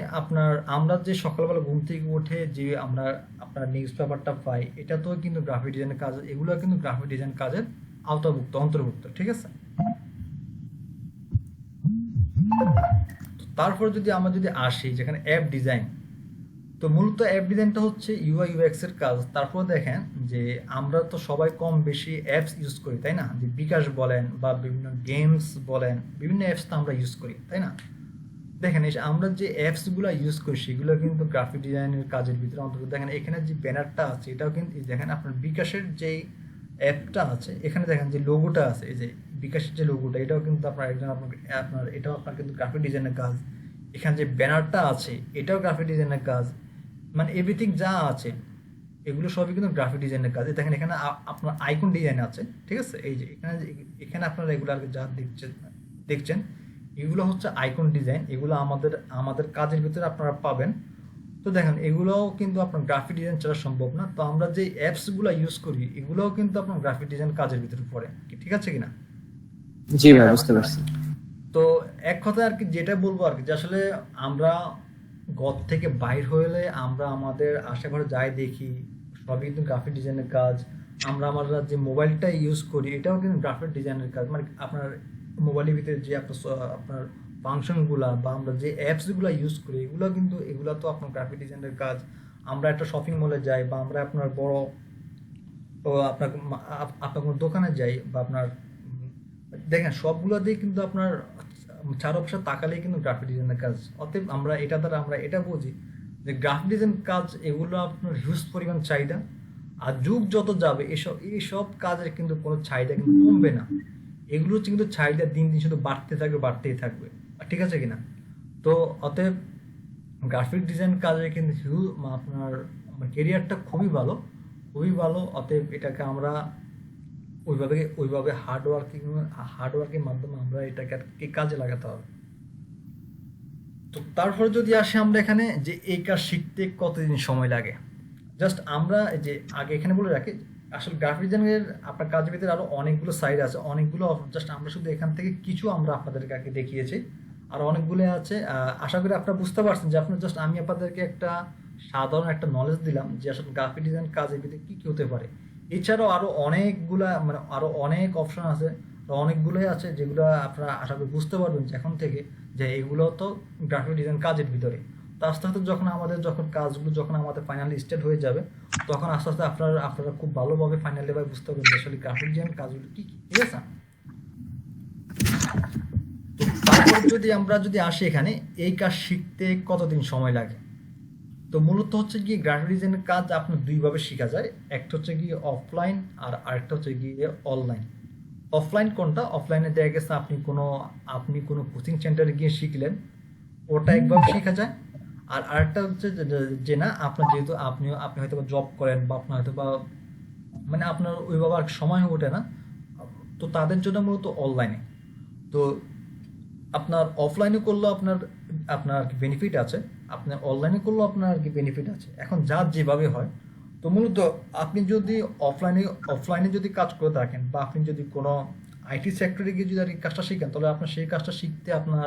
আমরা যে সকালবেলা ঘুম থেকে উঠে যে আমরা আপনার নিউজ পেপারটা পাই এটা তো কিন্তু গ্রাফিক ডিজাইনের কাজ, এগুলো কিন্তু গ্রাফিক ডিজাইন কাজের অন্তর্ভুক্ত, ঠিক আছে? তারপর আমরা যদি আসি যেখানে অ্যাপ ডিজাইন, তো মূলত অ্যাপ ডিজাইনটা হচ্ছে ইউআই ইউএক্স এর কাজ। তারপর দেখেন যে আমরা তো সবাই কম বেশি অ্যাপস ইউজ করি, তাই না? যে বিকাশ বলেন বা বিভিন্ন গেমস বলেন, বিভিন্ন অ্যাপস তো আমরা ইউজ করি, তাই না? দেখেন আমরা যে অ্যাপসগুলো ইউজ করি সেগুলো কিন্তু গ্রাফিক ডিজাইনের কাজের ভিতরে অন্তর্ভুক্ত। দেখেন এখানে যে ব্যানারটা আছে এটাও কিন্তু দেখেন আপনার বিকাশের যে অ্যাপটা আছে এখানে দেখেন যে লোগোটা আছে, এই যে বিকাশের যে লোগোটা এটাও কিন্তু এটাও আপনার কিন্তু গ্রাফিক ডিজাইনের কাজ। এখানে যে ব্যানারটা আছে এটাও গ্রাফিক ডিজাইনের কাজ। মানে এভরিথিং যা আছে এগুলো সবই কিন্তু গ্রাফিক ডিজাইনের কাজ। দেখেন এখানে আপনার আইকন ডিজাইন আছে, ঠিক আছে? এই যে এখানে আপনারা এগুলো আর যা দেখছেন এগুলো হচ্ছে আইকন ডিজাইন, এগুলো আমাদের কাজের ভিতরে আপনারা পাবেন। তো দেখেন এগুলোও কিন্তু আপনার গ্রাফিক ডিজাইন ছাড়া সম্ভব না। তো আমরা যে অ্যাপসগুলো ইউজ করি এগুলোও কিন্তু আপনার গ্রাফিক ডিজাইন কাজের ভিতরে পড়ে, ঠিক আছে কিনা? জি ভাই, বুঝতে পারছি। তো এক কথা আর কি যেটা বলবো আর কি যে আসলে আমরা ঘর থেকে বাইর হলে আমরা আমাদের আশেপাশে যাই দেখি সবই কিন্তু গ্রাফিক ডিজাইনের কাজ। আমরা যে মোবাইলটা ইউজ করি এটাও কিন্তু গ্রাফিক ডিজাইনের কাজ। মানে আপনার মোবাইলের ভিতরে যে আপনার ফাংশনগুলা বা আমরা যে অ্যাপসগুলো ইউজ করি এগুলো তো আপনার গ্রাফিক ডিজাইনের কাজ। আমরা একটা শপিং মলে যাই বা আমরা আপনার বড় আপনার কোনো দোকানে যাই বা আপনার দেখেন সবগুলো দিয়ে কিন্তু আপনার চারপাশে তাকালেই কিন্তু গ্রাফিক ডিজাইনের কাজ। অতএব আমরা এটা বুঝি যে গ্রাফিক ডিজাইন কাজ এগুলো আপনার হিউজ পরিমাণ চাহিদা। আর যুগ যত যাবে এইসব কাজের কিন্তু কোনো চাহিদা কিন্তু কমবে না, এগুলো হচ্ছে কিন্তু চাহিদা দিন দিন শুধু বাড়তেই থাকবে, ঠিক আছে কিনা? তো অতএব গ্রাফিক ডিজাইন কাজে কিন্তু আপনার কেরিয়ারটা খুবই ভালো। অতএব এটাকে আমরা ওইভাবে হার্ডওয়ার্কের মাধ্যমে আমরা এটাকে কাজে লাগাতে হবে। তো তারপরে যদি আসি আমরা এখানে যে এই কাজ শিখতে কতদিন সময় লাগে, জাস্ট আমরা যে আগে এখানে বলে রাখি আসলে গ্রাফিক ডিজাইনের আপনার কাজের ভিতরে আরো অনেকগুলো সাইড আছে, অনেকগুলো জাস্ট আমরা শুধু এখান থেকে কিছু আমরা আপনাদেরকে আগে দেখিয়েছি, আর অনেকগুলো আছে। আশা করি আপনারা বুঝতে পারছেন যে আমি আপনাদেরকে একটা সাধারণ একটা নলেজ দিলাম যে আসলে গ্রাফিক ডিজাইন কাজের ভিতরে কি হতে পারে। এছাড়াও আরো অনেক অপশন আছে, অনেকগুলোই আছে যেগুলো আপনারা আশা করি বুঝতে পারবেন যে এখন থেকে যে এগুলো তো গ্রাফিক ডিজাইন কাজের ভিতরে। তো আস্তে আস্তে যখন আমাদের ফাইনালি স্টার্ট হয়ে যাবে তখন আস্তে আস্তে আপনারা খুব ভালোভাবে ফাইনালি বুঝতে পারবেন যে আসলে গ্রাফিক ডিজাইন কাজগুলো কি, ঠিক আছে? তো তারপর আমরা যদি আসি এখানে এই কাজ শিখতে কতদিন সময় লাগে, তো মূলত হচ্ছে কি গ্রাফিক ডিজাইনের কাজ আপনার দুইভাবে শেখা যায়। একটা হচ্ছে গিয়ে অফলাইন আর আরেকটা হচ্ছে গিয়ে অনলাইন। অফলাইন কোনটা? অফলাইনে দেখা গেছে আপনি কোনো কোচিং সেন্টারে গিয়ে শিখলেন, ওটা একভাবে শেখা যায়। আর আরেকটা হচ্ছে যে না আপনার যেহেতু আপনি হয়তো জব করেন বা আপনার হয়তো বা মানে আপনার ওইভাবে আর সময় ওঠে না, তো তাদের জন্য মূলত অনলাইনে। তো আপনার অফলাইনে করলেও আপনার বেনিফিট আছে, আপনার অনলাইনে করলেও আপনার কি বেনিফিট আছে, এখন যার যেভাবে হয়। তো মূলত আপনি যদি অফলাইনে যদি কাজ করে থাকেন বা আপনি যদি কোনো আইটি সেক্টরে গিয়ে যদি আর কি কাজটা শিখেন, তবে আপনার সেই কাজটা শিখতে আপনার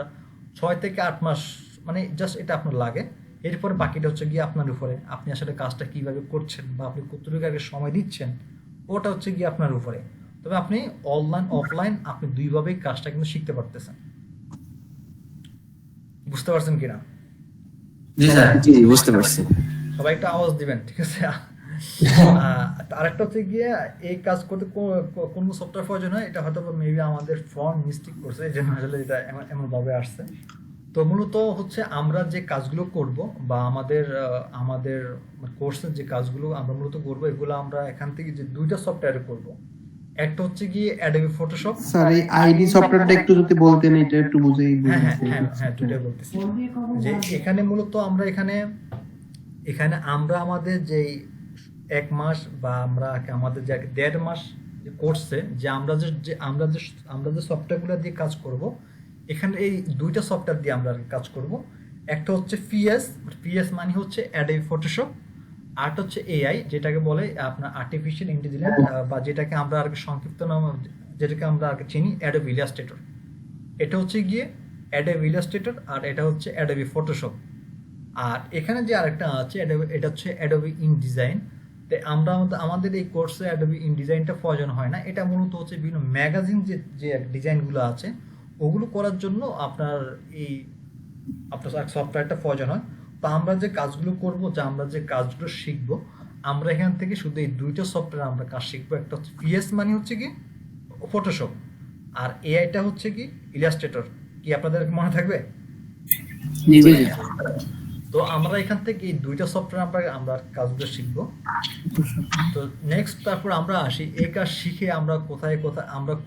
6 থেকে 8 মাস মানে জাস্ট এটা আপনার লাগে। এরপরে বাকিটা হচ্ছে গিয়ে আপনার উপরে, আপনি আসলে কাজটা কিভাবে করছেন বা আপনি কতটুকু আগে সময় দিচ্ছেন, ওটা হচ্ছে গিয়ে আপনার উপরে। তবে আপনি অনলাইন অফলাইন আপনি দুইভাবেই কাজটা কিন্তু শিখতে পারতেছেন। বুঝতে পারছেন কিনা? জি স্যার। জি বুঝতে পারছি। সবাই একটা আওয়াজ দিবেন, ঠিক আছে? আরেকটা হচ্ছে গিয়ে এই কাজ করতে কোন সফটওয়্যার প্রয়োজন হয়, এটা হয়তো মেবি আমাদের ফর্ম মিস্টেক করছে, এই জন্য আসলে এটা এমন ভাবে আসছে। তো মূলত হচ্ছে আমরা যে কাজগুলো করব বা আমাদের কোর্সের যে কাজগুলো আমরা মূলত করবো, এগুলো আমরা এখান থেকে যে 2টা সফটওয়্যারে করব। একটা হচ্ছে গিয়ে অ্যাডোবি ফটোশপ। স্যার এই আইডি সফটওয়্যারটা একটু যদি বলতেন, এটা একটু বুঝেই হ্যাঁ হ্যাঁ বুঝেছি। হ্যাঁ হ্যাঁ, দুটাই বলতেছি। যে এখানে মূলত আমরা এখানে আমাদের যেই 1 মাস বা আমাদের যে 1.5 মাস যে কোর্সে যে আমরা যে সফটওয়্যারগুলো দিয়ে কাজ করব, এখানে এই 2টা সফটওয়্যার দিয়ে আমরা কাজ করব। একটা হচ্ছে পিএস মানে হচ্ছে অ্যাডোবি ফটোশপ, আরটা হচ্ছে এআই, যেটাকে বলে আপনার আর্টিফিশিয়াল ইন্টেলিজেন্স, বা যেটাকে আমরা আর কি সংক্ষিপ্ত নাম যেটাকে আমরা আর কি চিনি অ্যাডোবি ইলাস্ট্রেটর। এটা হচ্ছে গিয়ে অ্যাডোবি ইলাস্ট্রেটর, আর এটা হচ্ছে অ্যাডোবি ফটোশপ। আর এখানে যে আরেকটা আছে এটা হচ্ছে অ্যাডোবি ইনডিজাইন। তো আমাদের এই কোর্সে অ্যাডোবি ইনডিজাইনটা প্রয়োজন হয় না, এটা মূলত হচ্ছে বিভিন্ন ম্যাগাজিন যে ডিজাইনগুলো আছে ওগুলো করার জন্য আপনার সফটওয়্যারটা প্রয়োজন হয়। তো আমরা যে কাজগুলো করব, আমরা যে কাজগুলো শিখবো, আমরা এখান থেকে শুধু এই 2টা সফটওয়্যার আমরা কাজ শিখবো। একটা হচ্ছে পিএস মানে হচ্ছে কি ফটোশপ, আর এআইটা হচ্ছে কি ইলাস্ট্রেটর। কি আপনাদের মনে থাকবে? জি জি জি। তো আমরা এখান থেকে এই 2টা সফটওয়্যার আমরা কাজগুলো শিখবো। তো নেক্সট তারপর আমরা আসি এই কাজ শিখে আমরা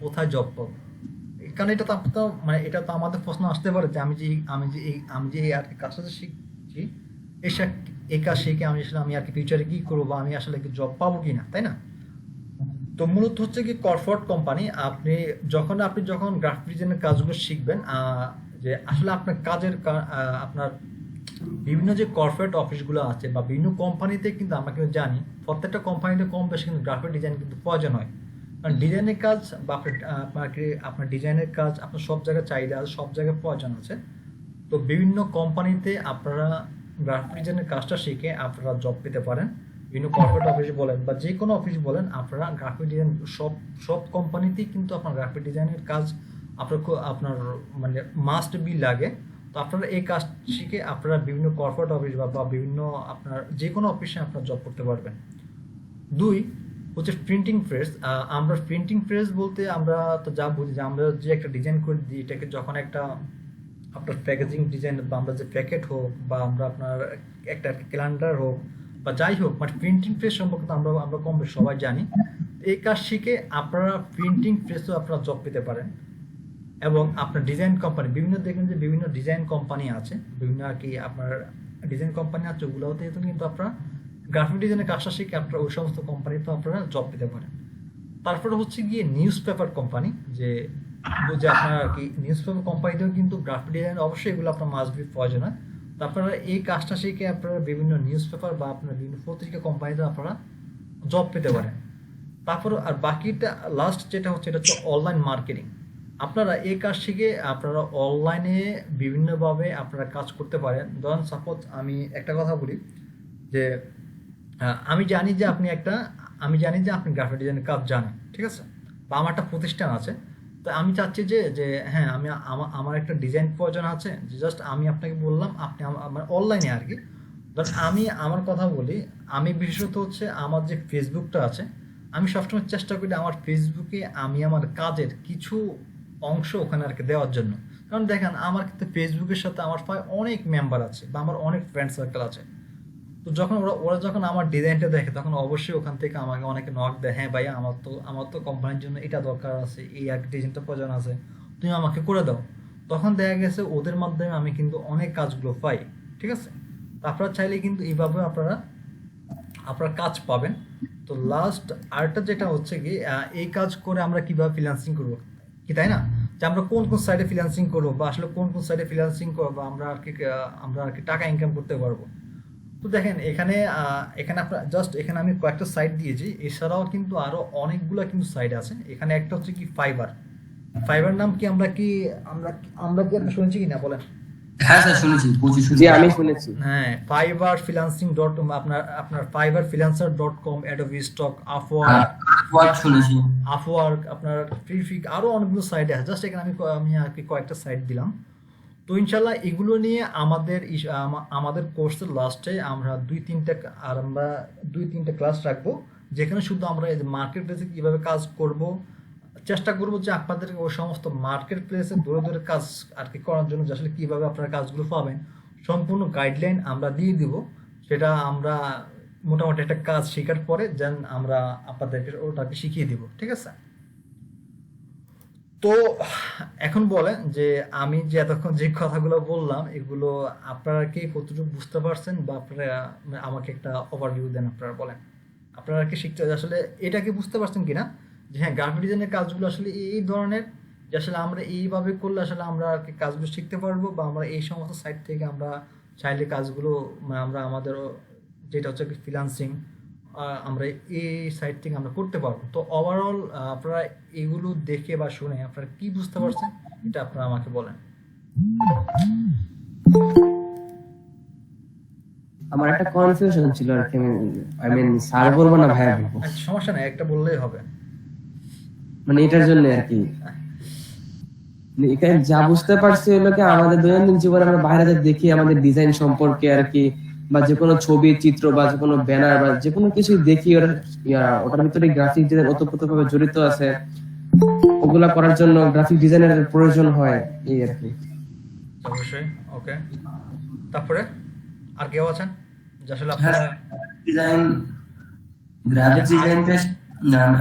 কোথায় জব পাবো। কারণ এটা তো মানে এটা তো আমাদের প্রশ্ন আসতে পারে যে আমি যে আর কি কাজটা শিখছি, এই কাজ শিখে আমি আর কি ফিউচারে কি করবো বা আমি আসলে কি জব পাবো কিনা, তাই না? তো মূলত হচ্ছে কি কর্পোরেট কোম্পানি, আপনি যখন গ্রাফিক ডিজাইনের কাজগুলো শিখবেন, যে আসলে আপনার আপনার বিভিন্ন যে কর্পোরেট অফিসগুলো আছে বা বিভিন্ন কোম্পানিতে কিন্তু আমরা কিন্তু জানি প্রত্যেকটা কোম্পানিতে কম বেশি কিন্তু গ্রাফিক ডিজাইন কিন্তু প্রয়োজন হয়। কারণ ডিজাইনের কাজ বা আপনার ডিজাইনের কাজ আপনার সব জায়গায় চাহিদা আছে, সব জায়গায় প্রয়োজন আছে। তো বিভিন্ন কোম্পানিতে আপনারা গ্রাফিক ডিজাইনের কাজটা শিখে আপনারা জব পেতে পারেন। বিভিন্ন কর্পোরেট অফিস বলেন বা যে কোনো অফিস বলেন, আপনারা গ্রাফিক ডিজাইন সব কোম্পানিতেই কিন্তু আপনার গ্রাফিক ডিজাইনের কাজ আপনার মানে মাস্ট বি লাগে। তো আপনারা এই কাজ শিখে আপনারা বিভিন্ন কর্পোরেট অফিস বা বিভিন্ন আপনার যে কোনো অফিসে আপনারা জব করতে পারবেন। 2 হচ্ছে প্রিন্টিং প্রেস। আমরা প্রিন্টিং প্রেস বলতে আমরা তো যা বুঝি যে আমরা যে একটা ডিজাইন করে দিই, এটাকে যখন একটা আপনার প্যাকেজিং ডিজাইন বা আমরা যে প্যাকেট হোক বা আপনার একটা ক্যালেন্ডার হোক বা যাই হোক, বাট প্রিন্টিং প্রেস সম্পর্কে আমরা কম বেশি সবাই জানি। এই কাজ শিখে আপনারা প্রিন্টিং প্রেসও আপনারা জব পেতে পারেন। এবং আপনার ডিজাইন কোম্পানি দেখবেন যে বিভিন্ন ডিজাইন কোম্পানি আছে, বিভিন্ন আর কি আপনার ডিজাইন কোম্পানি আছে, ওগুলোতে কিন্তু আপনারা গ্রাফিক ডিজাইনের কাজটা শিখে আপনারা ওই সমস্ত কোম্পানিতে আপনারা জব পেতে পারেন। তারপরে হচ্ছে গিয়ে নিউজ পেপার কোম্পানি, যে আপনার আর কি নিউজ পেপার কোম্পানিতেও কিন্তু গ্রাফিক ডিজাইন অবশ্যই এগুলো আপনার মাস্ট বি প্রয়োজন হয়। তো আপনারা এই কাজটা শিখে আপনারা বিভিন্ন নিউজ পেপার বা আপনার বিভিন্ন পত্রিকা কোম্পানিতে আপনারা জব পেতে পারেন। তারপর আর বাকিটা লাস্ট যেটা হচ্ছে এটা হচ্ছে অনলাইন মার্কেটিং। আপনারা এই কাজ শিখে আপনারা অনলাইনে বিভিন্নভাবে আপনারা কাজ করতে পারেন। ধরুন সাপোজ আমি একটা কথা বলি যে আমি জানি যে আপনি গ্রাফিক ডিজাইনের কাজ জানেন, ঠিক আছে, বা আমার একটা প্রতিষ্ঠান আছে। তো আমি চাচ্ছি যে হ্যাঁ আমার একটা ডিজাইন প্রয়োজন আছে, জাস্ট আমি আপনাকে বললাম, আপনি আমার অনলাইনে আর কি। ধরুন আমি আমার কথা বলি, আমি বিশেষত হচ্ছে আমার যে ফেসবুকটা আছে, আমি সবসময় চেষ্টা করি আমার ফেসবুকে আমি আমার কাজের কিছু অংশ ওখানে আর কি দেওয়ার জন্য। কারণ দেখেন আমার কিন্তু ফেসবুকের সাথে আমার প্রায় অনেক মেম্বার আছে বা আমার অনেক ফ্রেন্ড সার্কেল আছে। তো যখন ওরা যখন আমার ডিজাইনটা দেখে, তখন অবশ্যই ওখান থেকে আমাকে অনেকে নক দেয়, হ্যাঁ ভাইয়া আমার তো কোম্পানির জন্য এটা দরকার আছে, এই এক ডিজাইনটা প্রয়োজন আছে, তুমি আমাকে করে দাও। তখন দেখা গেছে ওদের মাধ্যমে আমি কিন্তু অনেক কাজগুলো পাই, ঠিক আছে। আপনারা চাইলে কিন্তু এইভাবে আপনারা কাজ পাবেন। তো লাস্ট আরেকটা যেটা হচ্ছে কি, এই কাজ করে আমরা কিভাবে ফ্রিল্যান্সিং করবো, কি তাই না, যে আমরা কোন সাইডে ফ্রিল্যান্সিং করবো বা আসলে কোন সাইডে ফ্রিল্যান্সিং করবো আমরা আর কি টাকা ইনকাম করতে পারবো। তো দেখেন এখানে আপনার জাস্ট এখানে আমি কয়েকটা সাইট দিয়েছি, এছাড়াও কিন্তু আরো অনেকগুলো কিন্তু সাইট আছে। এখানে একটা হচ্ছে কি ফাইবার, ফাইবার নাম কি আমরা কি আমরা কি আপনি শুনেছি কিনা বলেন? হ্যাঁ স্যার শুনেছি, প্রচুর জি শুনেছি। আমি শুনেছি। হ্যাঁ, ফাইবার ফ্রিল্যান্সিং ডট আপনার fibre freelancer .com, Adobe stock, work শুনেছি। আপওয়ার্ক, আপনার ফ্রিফিক, আরো অনেকগুলো সাইট আছে। জাস্ট এখানে আমি আর কি কয়েকটা সাইট দিলাম। তো ইনশাল্লাহ এগুলো নিয়ে আমাদের কোর্সের লাস্টে আমরা দুই তিনটা ক্লাস রাখবো, যেখানে শুধু আমরা এই যে মার্কেট প্লেসে কিভাবে কাজ করব, চেষ্টা করবো যে আপনাদেরকে ওই সমস্ত মার্কেট প্লেসে দূরে দূরে কাজ আর কি করার জন্য যে আসলে কিভাবে আপনারা কাজগুলো পাবেন সম্পূর্ণ গাইডলাইন আমরা দিয়ে দিব। সেটা আমরা মোটামুটি একটা কাজ শেখার পরে যেন আমরা আপনাদেরকে ওটাকে শিখিয়ে দিব, ঠিক আছে? তো এখন বলেন যে আমি যে এতক্ষণ যে কথাগুলো বললাম এগুলো আপনারা কি কতটুকু বুঝতে পারছেন, বা আপনারা আমাকে একটা ওভারভিউ দেন। আপনারা বলেন আপনারা কি শিখতে আসলে এটা কি বুঝতে পারছেন কিনা যে হ্যাঁ গ্রাফিক ডিজাইনের কাজগুলো আসলে এই ধরনের, যে আসলে আমরা এইভাবে করলে আসলে আমরা আর কি কাজগুলো শিখতে পারবো, বা আমরা এই সমস্ত সাইট থেকে আমরা চাইলে কাজগুলো আমরা আমাদের যেটা হচ্ছে ফ্রিল্যান্সিং আমরা এই সাইট থেকে আমরা করতে পারবো। তো ওভারঅল আপনারা এগুলো দেখে বা শুনে আপনারা কি বুঝতে পারছেন এটা আপনারা আমাকে বলেন। আমার একটা কনফিউশন ছিল আর কি, আই মিন স্যার বলবো না ভাইয়া বলবো, আচ্ছা, সমস্যা নেই, একটা বললেই হবে। মানে এটার জন্য আর কি এখানে যা বুঝতে পারছি হলো কি আমাদের দৈনন্দিন জীবনে আমরা বাইরে দেখি আমাদের ডিজাইন সম্পর্কে আর কি, বা যে কোনো ছবি চিত্র বা যে কোনো ব্যানার বা যে কোনো কিছু দেখি ওটার ভিতরে গ্রাফিক ডিজাইন ওতপ্রোতভাবে জড়িত আছে। ওগুলা করার জন্য গ্রাফিক ডিজাইনের প্রয়োজন হয় এই আর কি। অবশ্যই। ওকে, তারপরে আর কেউ আছেন যে আসলে আপনারা ডিজাইন, গ্রাফিক ডিজাইনটা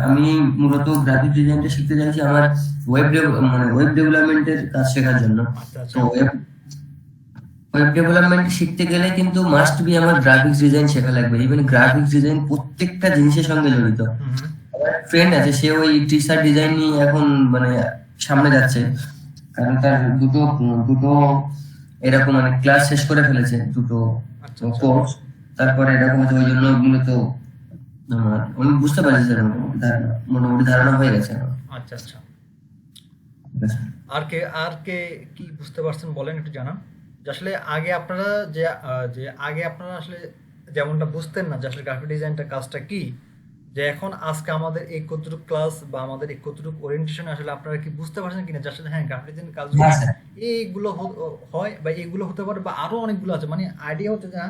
আমি মূলত গ্রাফিক ডিজাইনটা শিখতে চাইছি আমার ওয়েব ডেভেলপমেন্টের কাজ শেখার জন্য। আচ্ছা আচ্ছা তো ওয়েব ডেভেলপমেন্ট শিখতে গেলে কিন্তু মাস্ট বি আমার গ্রাফিক্স ডিজাইন শেখা লাগবে। ইভেন গ্রাফিক্স ডিজাইন প্রত্যেকটা জিনিসের সঙ্গে জড়িত। ফ্রেন্ড আছে, সে ওই টি শার্ট ডিজাইন নিয়ে এখন মানে সামনে যাচ্ছে, কারণ তার দুটো দুটো এরকম মানে ক্লাস শেষ করে ফেলেছে, দুটো আচ্ছা কোর্স। তারপরে এরকম হচ্ছে, ওই জন্য মূলত আমি বুঝতে পারছি স্যার, মোটামুটি ধারণা হয়ে গেছে আমার। আচ্ছা আচ্ছা। আর কে কি বুঝতে পারছেন বলেন, একটু জানান। যে আসলে আগে আপনারা আগে আপনারা আসলে যেমনটা বুঝতেন না যে আসলে গ্রাফিক ডিজাইনটা কাজটা কি, যে এখন আজকে আমাদের এই কতটুকু ক্লাস বা আমাদের এই কতটুকু ওরিয়েন্টেশন আসলে আপনারা কি বুঝতে পারছেন কিনা যে আসলে হ্যাঁ গ্রাফিক ডিজাইন কাজগুলো হ্যাঁ, স্যার। এইগুলো হয় বা এইগুলো হতে পারে বা আরো অনেকগুলো আছে। মানে আইডিয়া হচ্ছে যে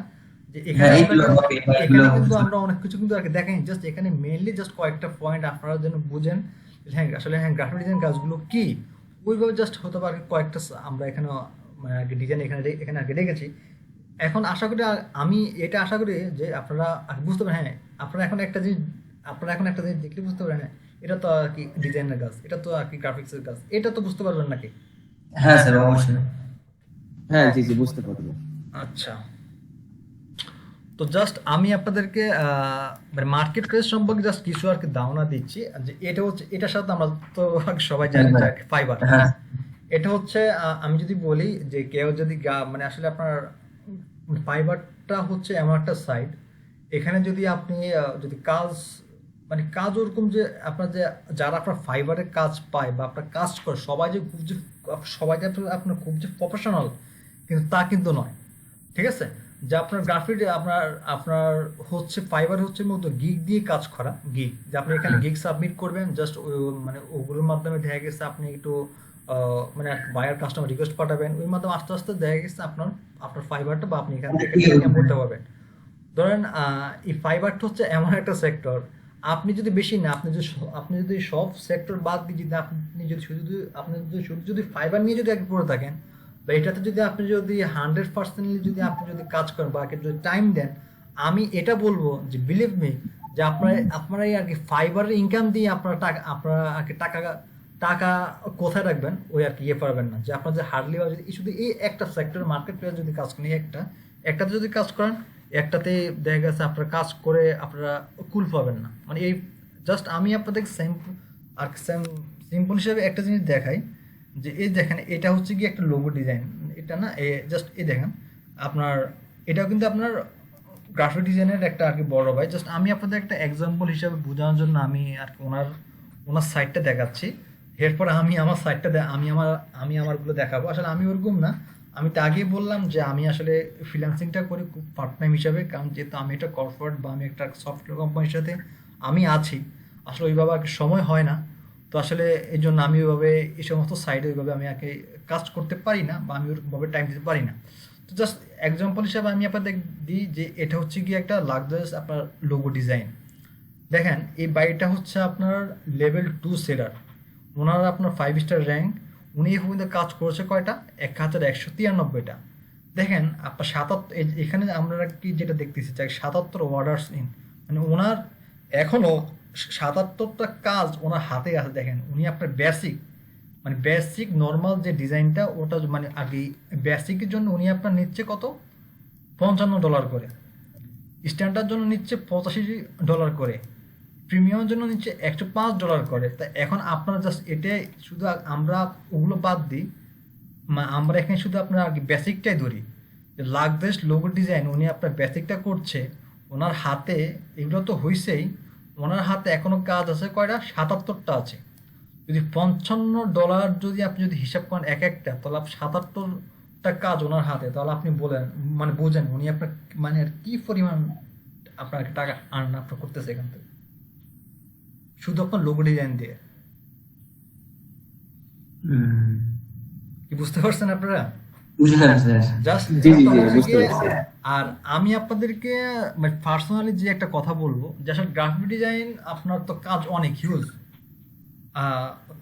যে হ্যাঁ, এখানে এইগুলো হবে, এইগুলো এখানে কিন্তু হবে। আমরা অনেক কিছু কিন্তু আর কি দেখাই, জাস্ট এখানে মেইনলি জাস্ট কয়েকটা পয়েন্ট আপনারা যেন বুঝেন হ্যাঁ আসলে হ্যাঁ গ্রাফিক ডিজাইন কাজগুলো কি, ওইভাবে জাস্ট হতে পারে কয়েকটা আমরা এখানে মানে আর কি ডিজাইন এখানে আর কি রেখেছি। এখন আশা করি আমি এটা আশা করি যে আপনারা আর বুঝতে পারেন হ্যাঁ আপনারা এখন একটা জিনিস দেখলে বুঝতে পারেন হ্যাঁ এটা তো আর কি ডিজাইনের কাজ, এটা তো আর কি গ্রাফিক্সের কাজ, এটা তো বুঝতে পারবেন নাকি? হ্যাঁ স্যার, অবশ্যই। হ্যাঁ জি জি বুঝতে পারবো। আচ্ছা, তো জাস্ট আমি আপনাদেরকে মানে মার্কেট প্লেস সম্পর্কে জাস্ট কিছু আর কি ধারণা দিচ্ছি যে এটা হচ্ছে, এটার সাথে আমরা তো সবাই জানি যে ফাইবার। হ্যাঁ এটা হচ্ছে আমি যদি বলি যে কেউ যদি মানে আসলে আপনার ফাইবারটা হচ্ছে এমন একটা সাইট, এখানে যদি আপনি যদি মানে কাজ ওরকম যে আপনার যে যারা আপনার ফাইবারের কাজ পায় বা আপনার কাজ করে সবাই যে আপনার খুব যে প্রফেশনাল কিন্তু তা কিন্তু নয়, ঠিক আছে? যে আপনার গ্রাফিক আপনার হচ্ছে ফাইবার হচ্ছে মূলত গিগ দিয়ে কাজ করা, গিগ যে আপনি এখানে গিগ সাবমিট করবেন, জাস্ট মানে ওগুলোর মাধ্যমে দেখা গেছে আপনি একটু মানে বায়ার কাস্টমার রিকোয়েস্ট পাঠাবেন, ওই মাধ্যমে আস্তে আস্তে দেখা গেছে আপনার ফাইবারটা বা আপনি এখান থেকে ইনকাম করতে পারবেন। ধরেন এই ফাইবারটা হচ্ছে এমন একটা সেক্টর, আপনি যদি বেশি না আপনি যদি সব সেক্টর বাদ দিয়ে যদি আপনি যদি ফাইবার নিয়ে যদি আগে পড়ে থাকেন বা এটাতে যদি আপনি যদি 100% যদি আপনি যদি কাজ করেন বা যদি টাইম দেন, আমি এটা বলবো যে বিলিভ মি যে আপনারা আর কি ফাইবারের ইনকাম দিয়ে আপনারা আর কি টাকা কোথায় রাখবেন ওই আর কি পারবেন না। যে আপনার যে হার্ডলি বা যদি শুধু এই একটা সেক্টর মার্কেট প্লেস যদি কাজ করেন, একটাতে যদি কাজ করেন, একটাতে দেখা গেছে আপনারা কাজ করে আপনারা কুল পাবেন না। মানে এই জাস্ট আমি আপনাদের সিম্পল হিসেবে একটা জিনিস দেখাই যে এই দেখেন এটা হচ্ছে কি একটা লোগো ডিজাইন, এটা না জাস্ট এই দেখেন আপনার এটাও কিন্তু আপনার গ্রাফিক ডিজাইনের একটা আর কি বড় ভাই। জাস্ট আমি আপনাদের একটা এক্সাম্পল হিসেবে বোঝানোর জন্য আমি আর কি ওনার সাইটটা দেখাচ্ছি। এরপর আমি আমার সাইডটা আমি আমারগুলো দেখাবো। আসলে আমি ওরকম না, আমি তো আগেই বললাম যে আমি আসলে ফ্রিল্যান্সিংটা করি খুব পার্ট টাইম হিসাবে, কারণ যেহেতু আমি একটা কর্পোরেট বা আমি একটা সফটওয়্যার কোম্পানির সাথে আমি আছি, আসলে ওইভাবে আর কি সময় হয় না। তো আসলে এই জন্য আমি ওইভাবে এই সমস্ত সাইডে ওইভাবে আমি আগে কাজ করতে পারি না, বা আমি ওইভাবে টাইম দিতে পারি না। তো জাস্ট এক্সাম্পল হিসাবে আমি আপনাদের দিই যে এটা হচ্ছে কি একটা লাক্সারিয়াস আপনার লোগো ডিজাইন। দেখেন এই বাইকটা হচ্ছে আপনার লেভেল 2 সেলার, ওনার আপনার 5 স্টার র্যাঙ্ক। উনি এই পর্যন্ত কাজ করেছে কয়টা, 1193টা। দেখেন আপনার 77 এখানে আমরা কি যেটা দেখতেছি 77 অর্ডার্স ইন, মানে ওনার এখনো 77টা কাজ ওনার হাতে আছে। দেখেন উনি আপনার বেসিক নর্মাল যে ডিজাইনটা ওটা মানে আগে বেসিকের জন্য উনি আপনার নিচ্ছে কত, $55 করে, স্ট্যান্ডার্ড জন্য নিচ্ছে $85 করে, প্রিমিয়ামের জন্য নিচ্ছে $105 করে। তা এখন আপনারা জাস্ট এটাই শুধু আমরা ওগুলো বাদ দিই, আমরা এখানে শুধু আপনার আর কি বেসিকটাই ধরি, যে লাক্সারিয়াস লোগো ডিজাইন উনি আপনার বেসিকটা করছে, ওনার হাতে এগুলো তো হইছেই, ওনার হাতে এখনো কাজ আছে কয়টা, 77টা আছে। যদি $55 যদি আপনি যদি হিসাব করেন এক একটা, তাহলে আপনি 77টা কাজ ওনার হাতে, তাহলে আপনি বলেন মানে বোঝেন উনি আপনার মানে আর কি পরিমাণ আপনার টাকা আর্ন আপনার করতেছে এখান থেকে, শুধু আপনার লোগো ডিজাইন দিয়ে। কি বুঝতে পারছেন আপনারা? বুঝলাম স্যার। জাস্ট জি, জি, জি, বুঝতে পারছি। আর আমি আপনাদেরকে মানে পার্সোনালি যে একটা কথা বলবো, যে আসলে গ্রাফিক ডিজাইন আপনার তো কাজ অনেক হিউজ।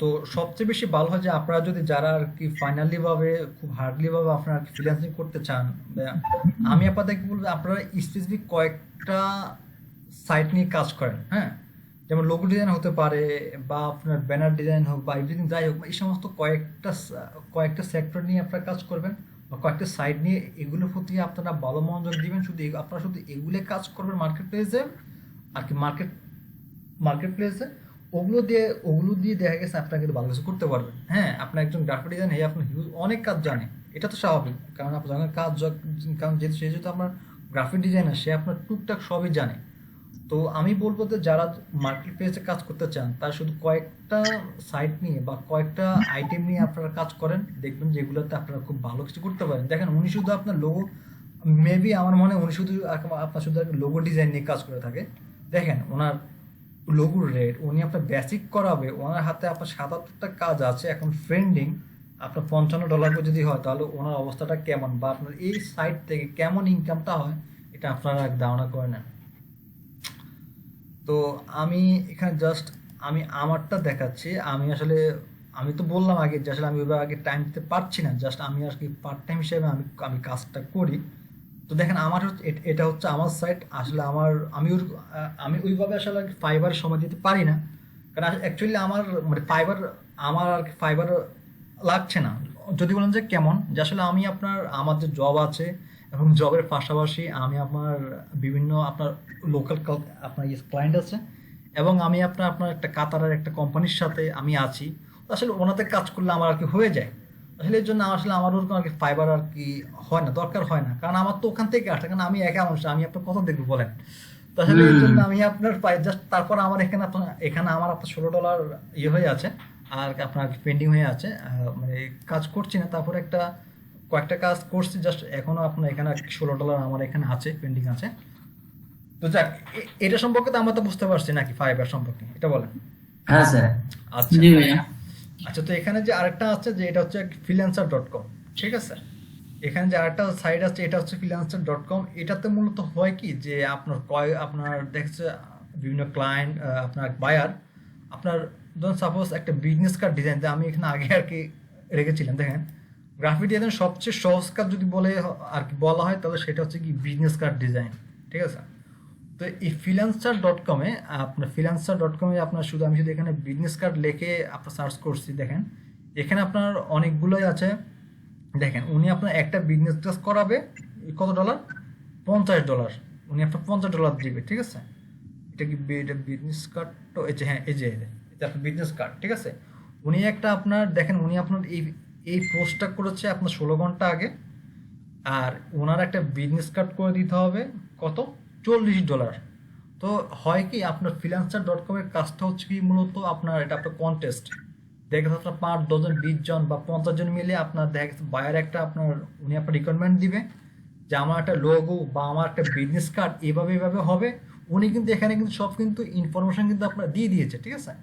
তো সবচেয়ে বেশি ভালো হয় যে আপনারা যদি যারা আর কি ফাইনালি ভাবে খুব হার্ডলি ভাবে আপনারা ফ্রিল্যান্সিং করতে চান, আমি আপনাদেরকে বলবো আপনারা স্পেসিফিক কয়েকটা সাইট নিয়ে কাজ করেন। হ্যাঁ, যেমন লোগো ডিজাইন হতে পারে, বা আপনার ব্যানার ডিজাইন হোক, বা এভরিথিং যাই হোক, এই সমস্ত কয়েকটা সেক্টর নিয়ে আপনারা কাজ করবেন, বা কয়েকটা সাইট নিয়ে এগুলোর প্রতি আপনারা ভালো মনোযোগ দিবেন। আপনারা শুধু এগুলো কাজ করবেন মার্কেট প্লেসে আর কি, মার্কেট প্লেসে ওগুলো দিয়ে দেখা গেছে আপনারা কিন্তু ভালো কিছু করতে পারবেন। হ্যাঁ, আপনার একজন গ্রাফিক ডিজাইন আপনার হিউজ অনেক কাজ জানে, এটা তো স্বাভাবিক, কারণ আপনার যখন কারণ যেহেতু আপনার গ্রাফিক ডিজাইনার, সে আপনার টুকটাক সবই জানে। তো আমি বলবো যে যারা মার্কেট প্লেসে কাজ করতে চান, তারা শুধু কয়েকটা সাইট নিয়ে বা কয়েকটা আইটেম নিয়ে আপনারা কাজ করেন, দেখবেন যেগুলোতে আপনারা খুব ভালো কিছু করতে পারেন। দেখেন উনি শুধু আপনার লোগো, মেবি আমার মনে হয় উনি শুধু আপনার শুধু লোগো ডিজাইন নিয়ে কাজ করে থাকে। দেখেন ওনার লোগোর রেট, উনি আপনার বেসিক করাবে, ওনার হাতে আপনার 77টা কাজ আছে এখন ট্রেন্ডিং, আপনার $55 করে যদি হয়, তাহলে ওনার অবস্থাটা কেমন, বা আপনার এই সাইট থেকে কেমন ইনকামটা হয়, এটা আপনারা ধারণা করে নেন। তো আমি এখানে জাস্ট আমি আমারটা দেখাচ্ছি। আমি তো বললাম আগে যে আসলে আমি ওইভাবে আগে টাইম দিতে পারছি না, জাস্ট আমি আর কি পার্ট টাইম হিসেবে আমি কাজটা করি। তো দেখেন আমার হচ্ছে এটা হচ্ছে আমার সাইট। আসলে আমি ওইভাবে আসলে ফাইবার সময় দিতে পারি না, কারণ অ্যাকচুয়ালি আমার মানে আমার আর কি ফাইবার লাগছে না। যদি বলেন যে কেমন, যে আসলে আমার যে জব আছে, এবং জবের পাশাপাশি আমি আপনার বিভিন্ন আপনার লোকাল আপনার ক্লায়েন্ট আছে, এবং আমি আপনার একটা কাতারের একটা কোম্পানির সাথে আমি আছি। আসলে ওনাদের কাজ করলে আমার আর কি হয়ে যায়। আসলে এর জন্য আসলে আমার ওরকম আর কি ফাইবার আর কি হয় না, দরকার হয় না, কারণ আমার তো ওখান থেকে আসে, কারণ আমি একা মানুষ, আমি আপনার কত দেখবো বলেন। তো আসলে এর জন্য আমি আপনার পাই জাস্ট। তারপর আমার এখানে আমার আপনার $16 ইয়ে হয়ে আছে, আর আপনার পেন্ডিং হয়ে আছে, মানে কাজ করছি না। তারপর কয়েকটা কাজ করছি জাস্ট, এখনো আপনার এখানে $16 আমার এখানে আছে, পেন্ডিং আছে। তো যাক, এটা সম্পর্কে তো আমরা তো বুঝতে পারছি নাকি, ফাইবার সম্পর্কে এটা বলেন। হ্যাঁ স্যার। আচ্ছা জি ভাইয়া। আচ্ছা, তো এখানে যে আরেকটা আছে যে এটা হচ্ছে freelancer.com, ঠিক আছে। এখানে যে আরেকটা সাইট আছে এটা হচ্ছে freelancer.com। এটাতে মূলত হয় কি যে আপনার দেখছে বিভিন্ন ক্লায়েন্ট, আপনার বায়ার, আপনার ধরুন সাপোজ একটা বিজনেস কার্ড ডিজাইন, আমি এখানে আগে আর কি রেখেছিলাম। দেখেন গ্রাফিক ডিজাইন সবচেয়ে সহজ কাজ যদি আর কি বলা হয়, তাহলে সেটা হচ্ছে কি বিজনেস কার্ড ডিজাইন, ঠিক আছে। তো এই freelancer.com-এ আপনার শুধু আমি এখানে বিজনেস কার্ড লিখে আপনার সার্চ করছি। দেখেন এখানে আপনার অনেকগুলোই আছে। দেখেন উনি আপনার একটা বিজনেস ক্লাস করাবে কত ডলার, $50। উনি আপনার $50 দিবে, ঠিক আছে। এটা কি বিজনেস কার্ড? তো হ্যাঁ, এই যে এটা আপনার বিজনেস কার্ড, ঠিক আছে। উনি আপনার এই পোস্টটা করেছে আপনার 16 ঘন্টা আগে, আর ওনার একটা বিজনেস কার্ড করে দিতে হবে কত, $40। তো হয় কি আপনার freelancer.com এর কাজটা হচ্ছে কি মূলত আপনার এটা আপনার কন্টেস্ট। দেখা যাচ্ছে আপনার 5 ডজন 20 জন বা 50 জন মিলে আপনার দেখা যাচ্ছে বায়ার একটা উনি আপনার রিকোয়ারমেন্ট দিবে যে আমার একটা লোগো বা আমার একটা বিজনেস কার্ড এভাবে হবে। উনি কিন্তু এখানে কিন্তু সব কিন্তু ইনফরমেশন কিন্তু আপনার দিয়ে দিয়েছে, ঠিক আছে।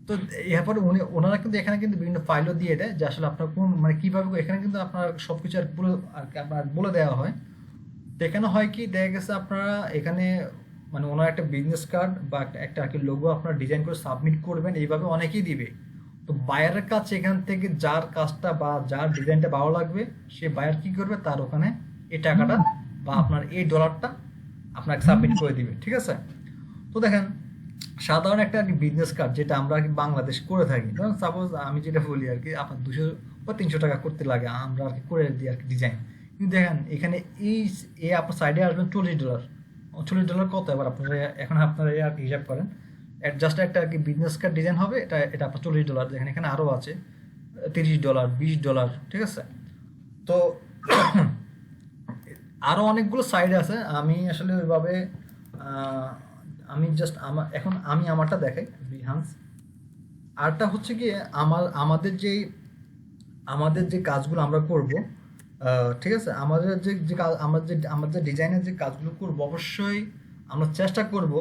তো এরপরে ওনারা কিন্তু এখানে কিন্তু বিভিন্ন ফাইলও দিয়ে দেয় যে আসলে আপনার কোন মানে কিভাবে এখানে কিন্তু আপনার সবকিছু আর কি আপনার বলে দেওয়া হয়। তো এখানে হয় কি দেখা গেছে আপনারা এখানে মানে ওনার একটা বিজনেস কার্ড বা একটা আর কি লোগো আপনার ডিজাইন করে সাবমিট করবেন, এইভাবে অনেকেই দিবে। তো বায়ারের কাছে এখান থেকে যার কাজটা বা যার ডিজাইনটা ভালো লাগবে সে বায়ার কি করবে, তার ওখানে এই টাকাটা বা আপনার এই ডলারটা আপনাকে সাবমিট করে দিবে, ঠিক আছে। তো দেখেন সাধারণ একটা আর কি বিজনেস কার্ড যেটা আমরা আর কি বাংলাদেশ করে থাকি, ধরুন সাপোজ আমি যেটা বলি আর কি আপনার 200 বা 300 টাকা করতে লাগে, আমরা আর কি করে দিই আর কি ডিজাইন। কিন্তু দেখেন এখানে এই আপনার সাইডে আসবেন $40। $40 কত, এবার আপনারা এখন আপনারা আর কি হিসাব করেন। জাস্ট একটা আর কি বিজনেস কার্ড ডিজাইন হবে, এটা আপনার $40। দেখেন এখানে আরও আছে $30, $20, ঠিক আছে। তো আরও অনেকগুলো সাইড আছে, আমি আসলে ওইভাবে আমি জাস্ট আমি আমারটা দেখাই বিহান্স। আরটা হচ্ছে গিয়ে আমাদের যে কাজগুলো আমরা করব, ঠিক আছে, আমাদের যে কাজ আমরা যে ডিজাইনের যে কাজগুলো করব, অবশ্যই আমরা চেষ্টা করব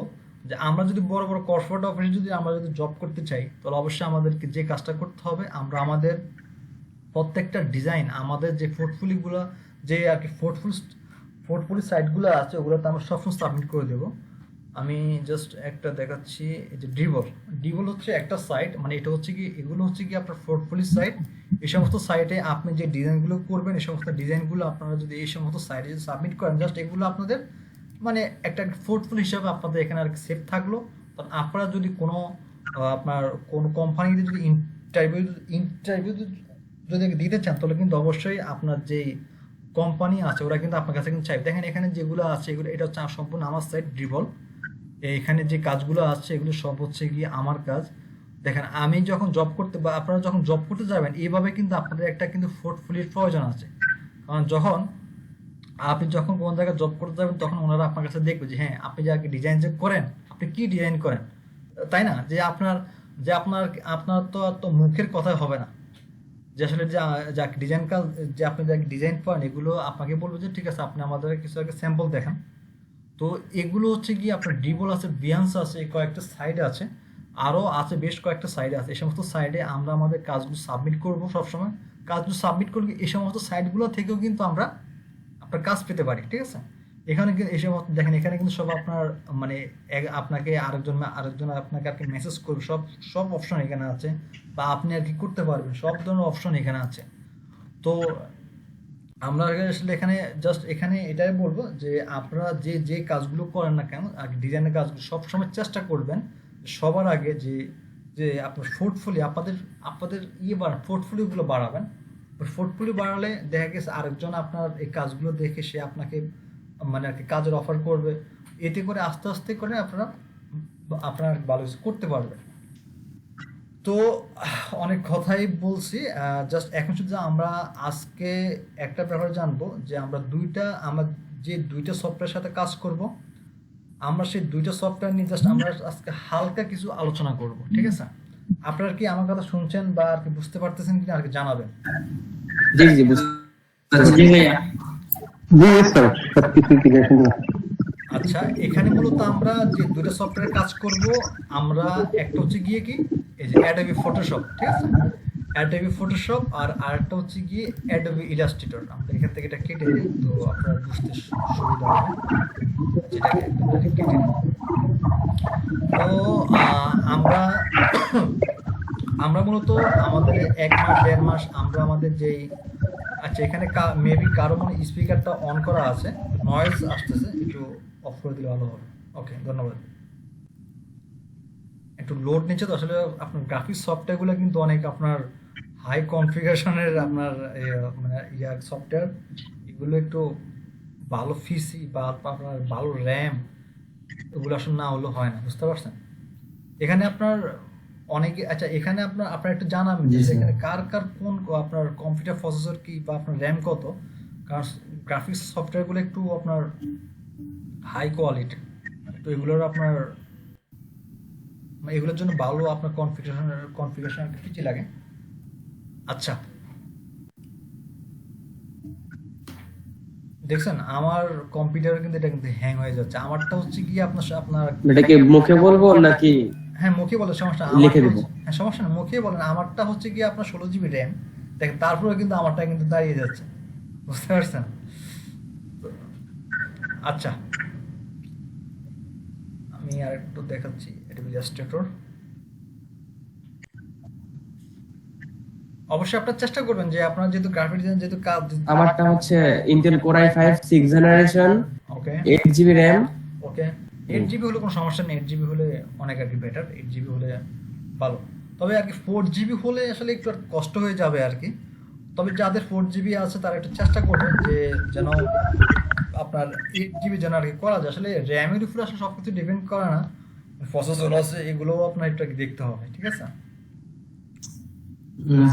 যে আমরা যদি বড় বড় কর্পোরেট অফিসে যদি আমরা যদি জব করতে চাই, তাহলে অবশ্যই আমাদেরকে যে কাজটা করতে হবে, আমরা আমাদের প্রত্যেকটা ডিজাইন আমাদের যে পোর্টফোলিওগুলো যে আর কি পোর্টফোলিও সাইটগুলো আছে ওগুলোতে আমরা সবসময় সাবমিট করে দেবো। আমি জাস্ট একটা দেখাচ্ছি, এই যে ডিবল হচ্ছে একটা সাইট, মানে এটা হচ্ছে কি এগুলো হচ্ছে কি আপনার পোর্টফোলিও সাইট। এই সমস্ত সাইটে আপনি যে ডিজাইনগুলো করবেন এই সমস্ত ডিজাইনগুলো আপনারা যদি এই সমস্ত সাইটে যদি সাবমিট করেন, জাস্ট এগুলো আপনাদের মানে একটা পোর্টফোলিও হিসাবে আপনাদের এখানে আর কি সেভ থাকলো। তখন আপনারা যদি কোনো আপনার কোনো কোম্পানিতে যদি ইন্টারভিউ যদি দিতে চান, তাহলে কিন্তু অবশ্যই আপনার যেই কোম্পানি আছে ওরা কিন্তু আপনার কাছে কিন্তু চাইবে। দেখেন এখানে যেগুলো আছে এগুলো এটা হচ্ছে সম্পূর্ণ আমার সাইট ড্রিবল। এখানে যে কাজগুলো আছে এগুলো সব হচ্ছে গিয়ে আমার কাজ। দেখেন আমি যখন জব করতে বা আপনারা যখন জব করতে যাবেন এইভাবে কিন্তু আপনাদের একটা কিন্তু পোর্টফোলিওর প্রয়োজন আছে। কারণ আপনি যখন কোনো জায়গায় জব করতে যাবেন তখন ওনারা আপনার কাছে দেখবে যে হ্যাঁ আপনি যে ডিজাইন যে করেন আপনি কি ডিজাইন করেন, তাই না। আপনার তো মুখের কথা হবে না, যে আসলে যা ডিজাইন কাজ যে আপনি যা ডিজাইন করেন এগুলো আপনাকে বলবো যে ঠিক আছে আপনি আমাদের কিছু আগে স্যাম্পল দেখান। তো এগুলো হচ্ছে কি আপনার ড্রিবল আছে, বিহান্স আছে, কয়েকটা সাইডে আছে, আরও আছে বেশ কয়েকটা সাইডে আছে। এই সমস্ত সাইডে আমরা আমাদের কাজগুলো সাবমিট করবো সবসময়। কাজগুলো সাবমিট করলে এই সমস্ত সাইটগুলো থেকেও কিন্তু আমরা আপনার কাজ পেতে পারি, ঠিক আছে। এখানে কিন্তু এই সমস্ত দেখেন এখানে কিন্তু সব আপনার মানে আপনাকে আরেকজন আপনাকে আর কি মেসেজ করবে, সব অপশন এখানে আছে, বা আপনি আর কি করতে পারবেন, সব ধরনের অপশন এখানে আছে। তো আমরা আসলে এখানে জাস্ট এখানে এটাই বলবো যে আপনারা যে কাজগুলো করেন না কেন আর ডিজাইনের কাজগুলো সবসময় চেষ্টা করবেন সবার আগে যে আপনার পোর্টফোলিও আপনাদের পোর্টফোলিওগুলো বাড়াবেন। পোর্টফোলিও বাড়ালে দেখা গেছে আরেকজন আপনার এই কাজগুলো দেখে সে আপনাকে মানে আর কি কাজের অফার করবে, এতে করে আস্তে আস্তে করে আপনার ভালো কিছু করতে পারবেন। তো অনেক কথাই বলছি, জাস্ট এখন শুধু আমরা আজকে একটা ব্যাপার জানবো যে আমরা যে দুইটা সফটওয়্যারের সাথে কাজ করব, আমরা সেই দুইটা সফটওয়্যার নিয়ে জাস্ট আমরা আজকে হালকা কিছু আলোচনা করব, ঠিক আছে। আপনারা কি আমার কথা শুনছেন বা আর কি বুঝতে পারতেছেন কিনা আর কি জানাবেন। জি জি বুঝতে ভাইয়া। আচ্ছা, এখানে মূলত আমরা যে দুটো সফটওয়্যারে কাজ করব, আমরা একটা হচ্ছে গিয়ে কি এই যে অ্যাডোবি ফটোশপ, ঠিক আছে, অ্যাডোবি ফটোশপ, আর আরেকটা হচ্ছে গিয়ে অ্যাডোবি ইলাস্ট্রেটর। আমরা এখান থেকে এটা কেটে দিই তো আপনারা বুঝতে সুবিধা হবে, যেটাকে কেটে দিই। তো আমরা মূলত আমাদের 1 মাস 1.5 মাস আমরা আমাদের যেই আচ্ছা এখানে মেবি কারো মনে স্পিকারটা অন করা আছে, নয়েজ আসতেছে, একটু অফ করে দিলে ভালো হবে। ওকে, ধন্যবাদ। একটু লোড নিচ্ছে তো আসলে আপনার গ্রাফিক্স সফটওয়্যারগুলো কিন্তু অনেক আপনার হাই কনফিগারেশনের আপনার মানে সফটওয়্যার, এগুলো একটু ভালো পিসি বা আপনার ভালো র্যাম এগুলো আসলে না হলেও হয় না, বুঝতে পারছেন। এখানে আপনার অনেকে আচ্ছা এখানে আপনার একটু জানাবেন যে এখানে কার কোন আপনার কম্পিউটার প্রসেসর কি বা আপনার র্যাম কত, কারণ গ্রাফিক্স সফটওয়্যারগুলো একটু আপনার হাই কোয়ালিটি, তো এগুলোর আপনার এগুলোর জন্য ভালো আপনার কনফিগারেশন পিসি লাগে। আচ্ছা, দেখছেন আমার কম্পিউটার কিন্তু এটা কিন্তু হ্যাং হয়ে যাচ্ছে। আমারটা হচ্ছে কি আপনার আপনার এটা কি মুখে বলবো নাকি হ্যাঁ মুখে বলে সমস্যা না। লিখে আমারটা দিব? হচ্ছে হ্যাঁ সমস্যা না, মুখে বলেন। আমারটা হচ্ছে কি আপনার 16 জিবি র্যাম, দেখেন তারপরে কিন্তু আমারটা কিন্তু দাঁড়িয়ে যাচ্ছে, বুঝতে পারছেন? আচ্ছা, আমি আর একটু দেখাচ্ছি এটা ইলাস্ট্রেটর। অবশ্যই আপনার চেষ্টা করবেন যে আপনার যেহেতু গ্রাফিক ডিজাইন যেহেতু কাজ। আমারটা হচ্ছে ইন্টেল কোর i5 6 জেনারেশন, ওকে 8 জিবি র্যাম। ওকে, 8 জিবি হলে কোনো সমস্যা নেই, 8 জিবি হলে অনেক আর কি বেটার, 8 জিবি হলে ভালো। তবে আর কি 4 জিবি হলে আসলে একটু আর কষ্ট হয়ে যাবে আর কি। তবে যাদের 4 জিবি আছে তারা একটু চেষ্টা করবেন যে যেন আপনার 8 জিবি যেন আর কি করা যায়। আসলে র্যামের উপরে আসলে সব কিছু ডিপেন্ড করে না, প্রসেসর আছে এগুলোও আপনার একটু আর কি দেখতে হবে, ঠিক আছে?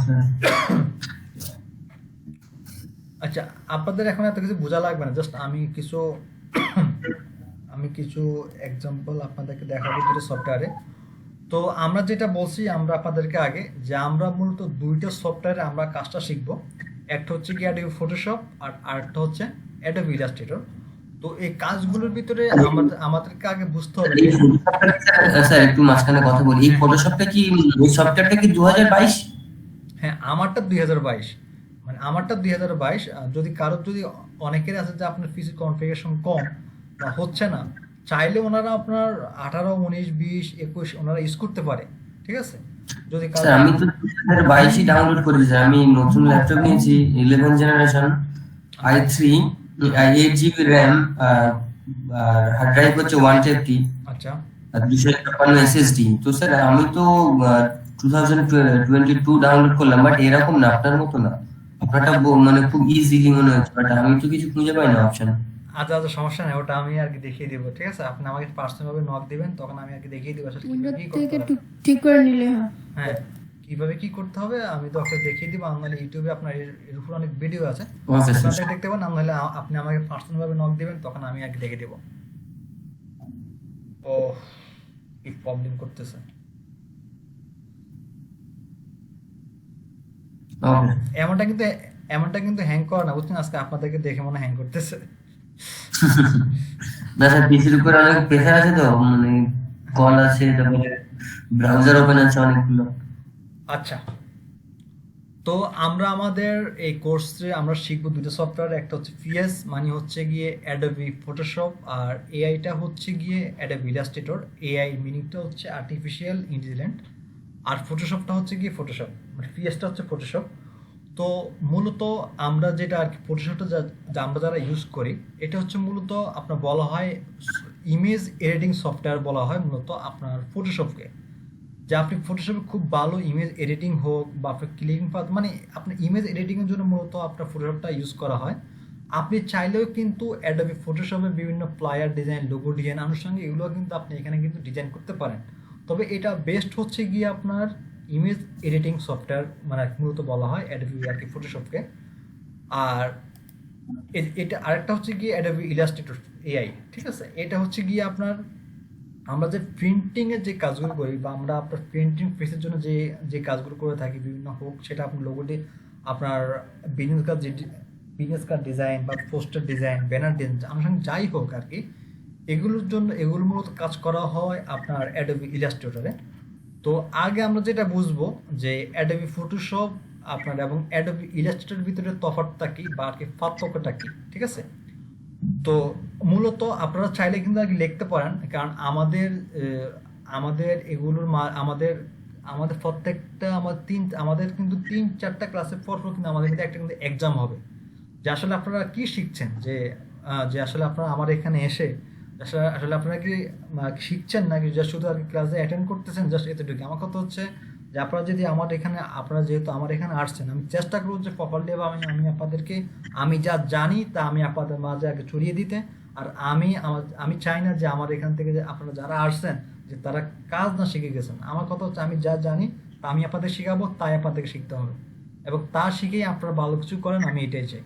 স্যার। আচ্ছা, আপনাদের এখন এত কিছু বোঝা লাগবে না, জাস্ট আমি কিছু এক্সাম্পল আপনাদেরকে দেখাবো দুটো সফটওয়্যারে। তো আমরা যেটা বলছি আমরা আপনাদেরকে আগে, যে আমরা মূলত দুইটা সফটওয়্যারে আমরা কাজটা শিখবো। একটা হচ্ছে কি অ্যাডোবি ফটোশপ আর আরেকটা হচ্ছে অ্যাডোবি ইলাস্ট্রেটর। তো এই কাজগুলোর ভিতরে আমাদেরকে আগে বুঝতে হবে। এই ফটোশপটা স্যার একটু মাঝখানে কথা বলি, এই ফটোশপটা কি এই সফটওয়্যারটা কি 2022? হ্যাঁ, আমারটা 2022, মানে আমারটা 2022। যদি কারোর যদি অনেকের আছে যে আপনার পিসি কনফিগারেশন কম বা হচ্ছে না, চাইলে ওনারা আপনার 18, 19, 20, 21 ওনারা ইউজ করতে পারে, ঠিক আছে? যদি স্যার আমি তো 2022ই ডাউনলোড করেছি স্যার। আমি নতুন ল্যাপটপ নিয়েছি 11 জেনারেশন i3, 8 জিবি র্যাম, আর হার্ড ড্রাইভ হচ্ছে 120 আচ্ছা আর 256 এসএসডি। তো স্যার আমি তো 2022 ডাউনলোড করলাম, বাট এরকম না, আপনার মতো না। আপনারটা মানে খুব ইজিলি মনে হচ্ছে, বাট আমি তো কিছু খুঁজে পাই না অপশন। আচ্ছা আচ্ছা, সমস্যা নেই, ওটা আমি আর কি দেখিয়ে দিব, ঠিক আছে? আপনি আমাকে পার্সোনাল ভাবে নক দিবেন, তখন আমি আর কি দেখিয়ে দিব আসলে কিভাবে কি করতে হবে। ঠিক করে নিলে হয়। হ্যাঁ, কিভাবে কি করতে হবে আমি তো আপনাকে দেখিয়ে দিব। নাহলে ইউটিউবে আপনার এর উপর অনেক ভিডিও আছে, ওকে ওখান স্যার। থেকে দেখতে পারেন। নাহলে আপনি আমাকে পার্সোনাল ভাবে নক দিবেন, তখন আমি আর কি দেখিয়ে দিব। ও কি প্রবলেম করতেছে। ওকে। এমনটা কিন্তু হ্যাং করে না, বুঝছেন? আজকে আপনাদেরকে দেখে মনে হ্যাং করতেছে। না স্যার, পিসির উপর অনেক প্রেসার আছে, তো মানে কল আছে, তারপরে ব্রাউজার ওপেন আছে অনেকগুলো। আচ্ছা, তো আমরা আমাদের এই কোর্সে আমরা শিখবো দুটো সফটওয়্যার। একটা হচ্ছে পিএস মানে হচ্ছে গিয়ে অ্যাডোবি ফটোশপ, আর এআইটা হচ্ছে গিয়ে অ্যাডোবি ইলাস্ট্রেটর। এআই মিনিংটা হচ্ছে আর্টিফিশিয়াল ইন্টেলিজেন্ট, আর ফটোশপটা হচ্ছে গিয়ে ফটোশপ, মানে পিএসটা হচ্ছে ফটোশপ। তো মূলত আমরা যেটা আর কি ফটোশপটা যা আমরা যারা ইউজ করি, এটা হচ্ছে মূলত আপনার বলা হয় ইমেজ এডিটিং সফটওয়্যার বলা হয় মূলত আপনার ফটোশপকে। যে আপনি ফটোশপে খুব ভালো ইমেজ এডিটিং হোক বা আপনার ক্লিকিং পাথ, মানে আপনার ইমেজ এডিটিংয়ের জন্য মূলত আপনার ফটোশপটা ইউজ করা হয়। আপনি চাইলেও কিন্তু অ্যাডোবি ফটোশপে বিভিন্ন প্লায়ার ডিজাইন, লোগো ডিজাইন, আনুষঙ্গিক এগুলো কিন্তু আপনি এখানে কিন্তু ডিজাইন করতে পারেন। তবে এটা বেস্ট হচ্ছে গিয়ে আপনার ইমেজ এডিটিং সফটওয়্যার, মানে মূলত বলা হয় অ্যাডোবি আর কি ফটোশপকে। আর এটা আরেকটা হচ্ছে গিয়ে অ্যাডোবি ইলাস্ট্রেটর এআই, ঠিক আছে? এটা হচ্ছে গিয়ে আপনার আমরা যে প্রিন্টিং এর যে কাজগুলো করি বা আমরা আপনার প্রিন্টিং প্রেসের জন্য যে যে কাজগুলো করে থাকি, বিভিন্ন হোক সেটা আপনার লোগোটি, আপনার বিজনেস কার্ড ডিজাইন বা পোস্টার ডিজাইন, ব্যানার ডিজাইন, আনুষঙ্গিক যাই হোক আর কি, এগুলোর জন্য এগুলো মূলত কাজ করা হয় আপনার অ্যাডোবি ইলাস্ট্রেটরে। তো আগে আমরা যেটা বুঝবো যে অ্যাডোবি ফটোশপ আপনার এবং অ্যাডোবি ইলাস্ট্রেটরের ভিতরে তফাৎটা কি বা আর কি পার্থক্যটা কি, ঠিক আছে? তো মূলত আপনারা চাইলে কিন্তু আর কি লিখতে পারেন, কারণ আমাদের এগুলোর আমাদের আমাদের প্রত্যেকটা আমাদের কিন্তু 3-4টা ক্লাসের পর কিন্তু আমাদের কিন্তু একটা কিন্তু এক্সাম হবে, যে আসলে আপনারা কি শিখছেন, যে আসলে আপনারা আমার এখানে এসে আসলে আপনারা কি শিখছেন নাকি জাস্ট শুধু আর কি ক্লাসে অ্যাটেন্ড করতেছেন, জাস্ট এতটুকু। আমার কথা হচ্ছে যে আপনারা যদি আপনারা যেহেতু আমার এখানে আসছেন, আমি চেষ্টা করবো যে প্রপারলি আমি আপনাদেরকে আমি যা জানি তা আমি আপনাদের মাঝে আগে ছড়িয়ে দিতে। আর আমি চাই না যে আমার এখান থেকে যে আপনারা যারা আসছেন যে তারা কাজ না শিখে গেছেন। আমার কথা হচ্ছে আমি যা জানি তা আমি আপনাদের শেখাবো, তাই আপনাদেরকে শিখতে হবে, এবং তা শিখেই আপনারা ভালো কিছু করেন, আমি এটাই চাই।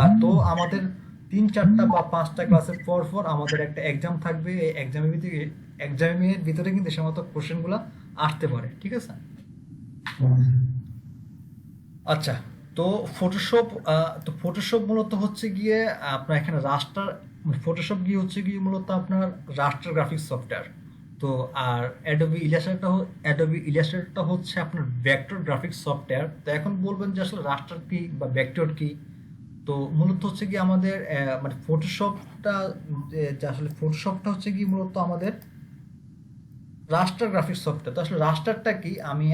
আর তো আমাদের 3-4টা বা 5টা ক্লাসের পর আমাদের একটা এক্সাম থাকবে। এই এক্সামের ভিতরে কিন্তু সে মতো কোশ্চেনগুলো আসতে পারে, ঠিক আছে? আচ্ছা, তো ফটোশপ ফটোশপ মূলত হচ্ছে গিয়ে আপনার এখানে রাস্টার, ফটোশপ গিয়ে হচ্ছে গিয়ে মূলত আপনার রাস্টার গ্রাফিক্স সফটওয়্যার। তো আর অ্যাডোবি ইলাস্ট্রেটরটা হচ্ছে আপনার ভেক্টর গ্রাফিক্স সফটওয়্যার। তো এখন বলবেন যে আসলে রাস্টার কি বা ভেক্টর কি? তো মূলত হচ্ছে কি আমাদের মানে ফটোশপটা, যে আসলে ফটোশপটা হচ্ছে কি মূলত আমাদের রাস্টার গ্রাফিক্স সফটওয়্যার। তো আসলে রাস্টারটা কি আমি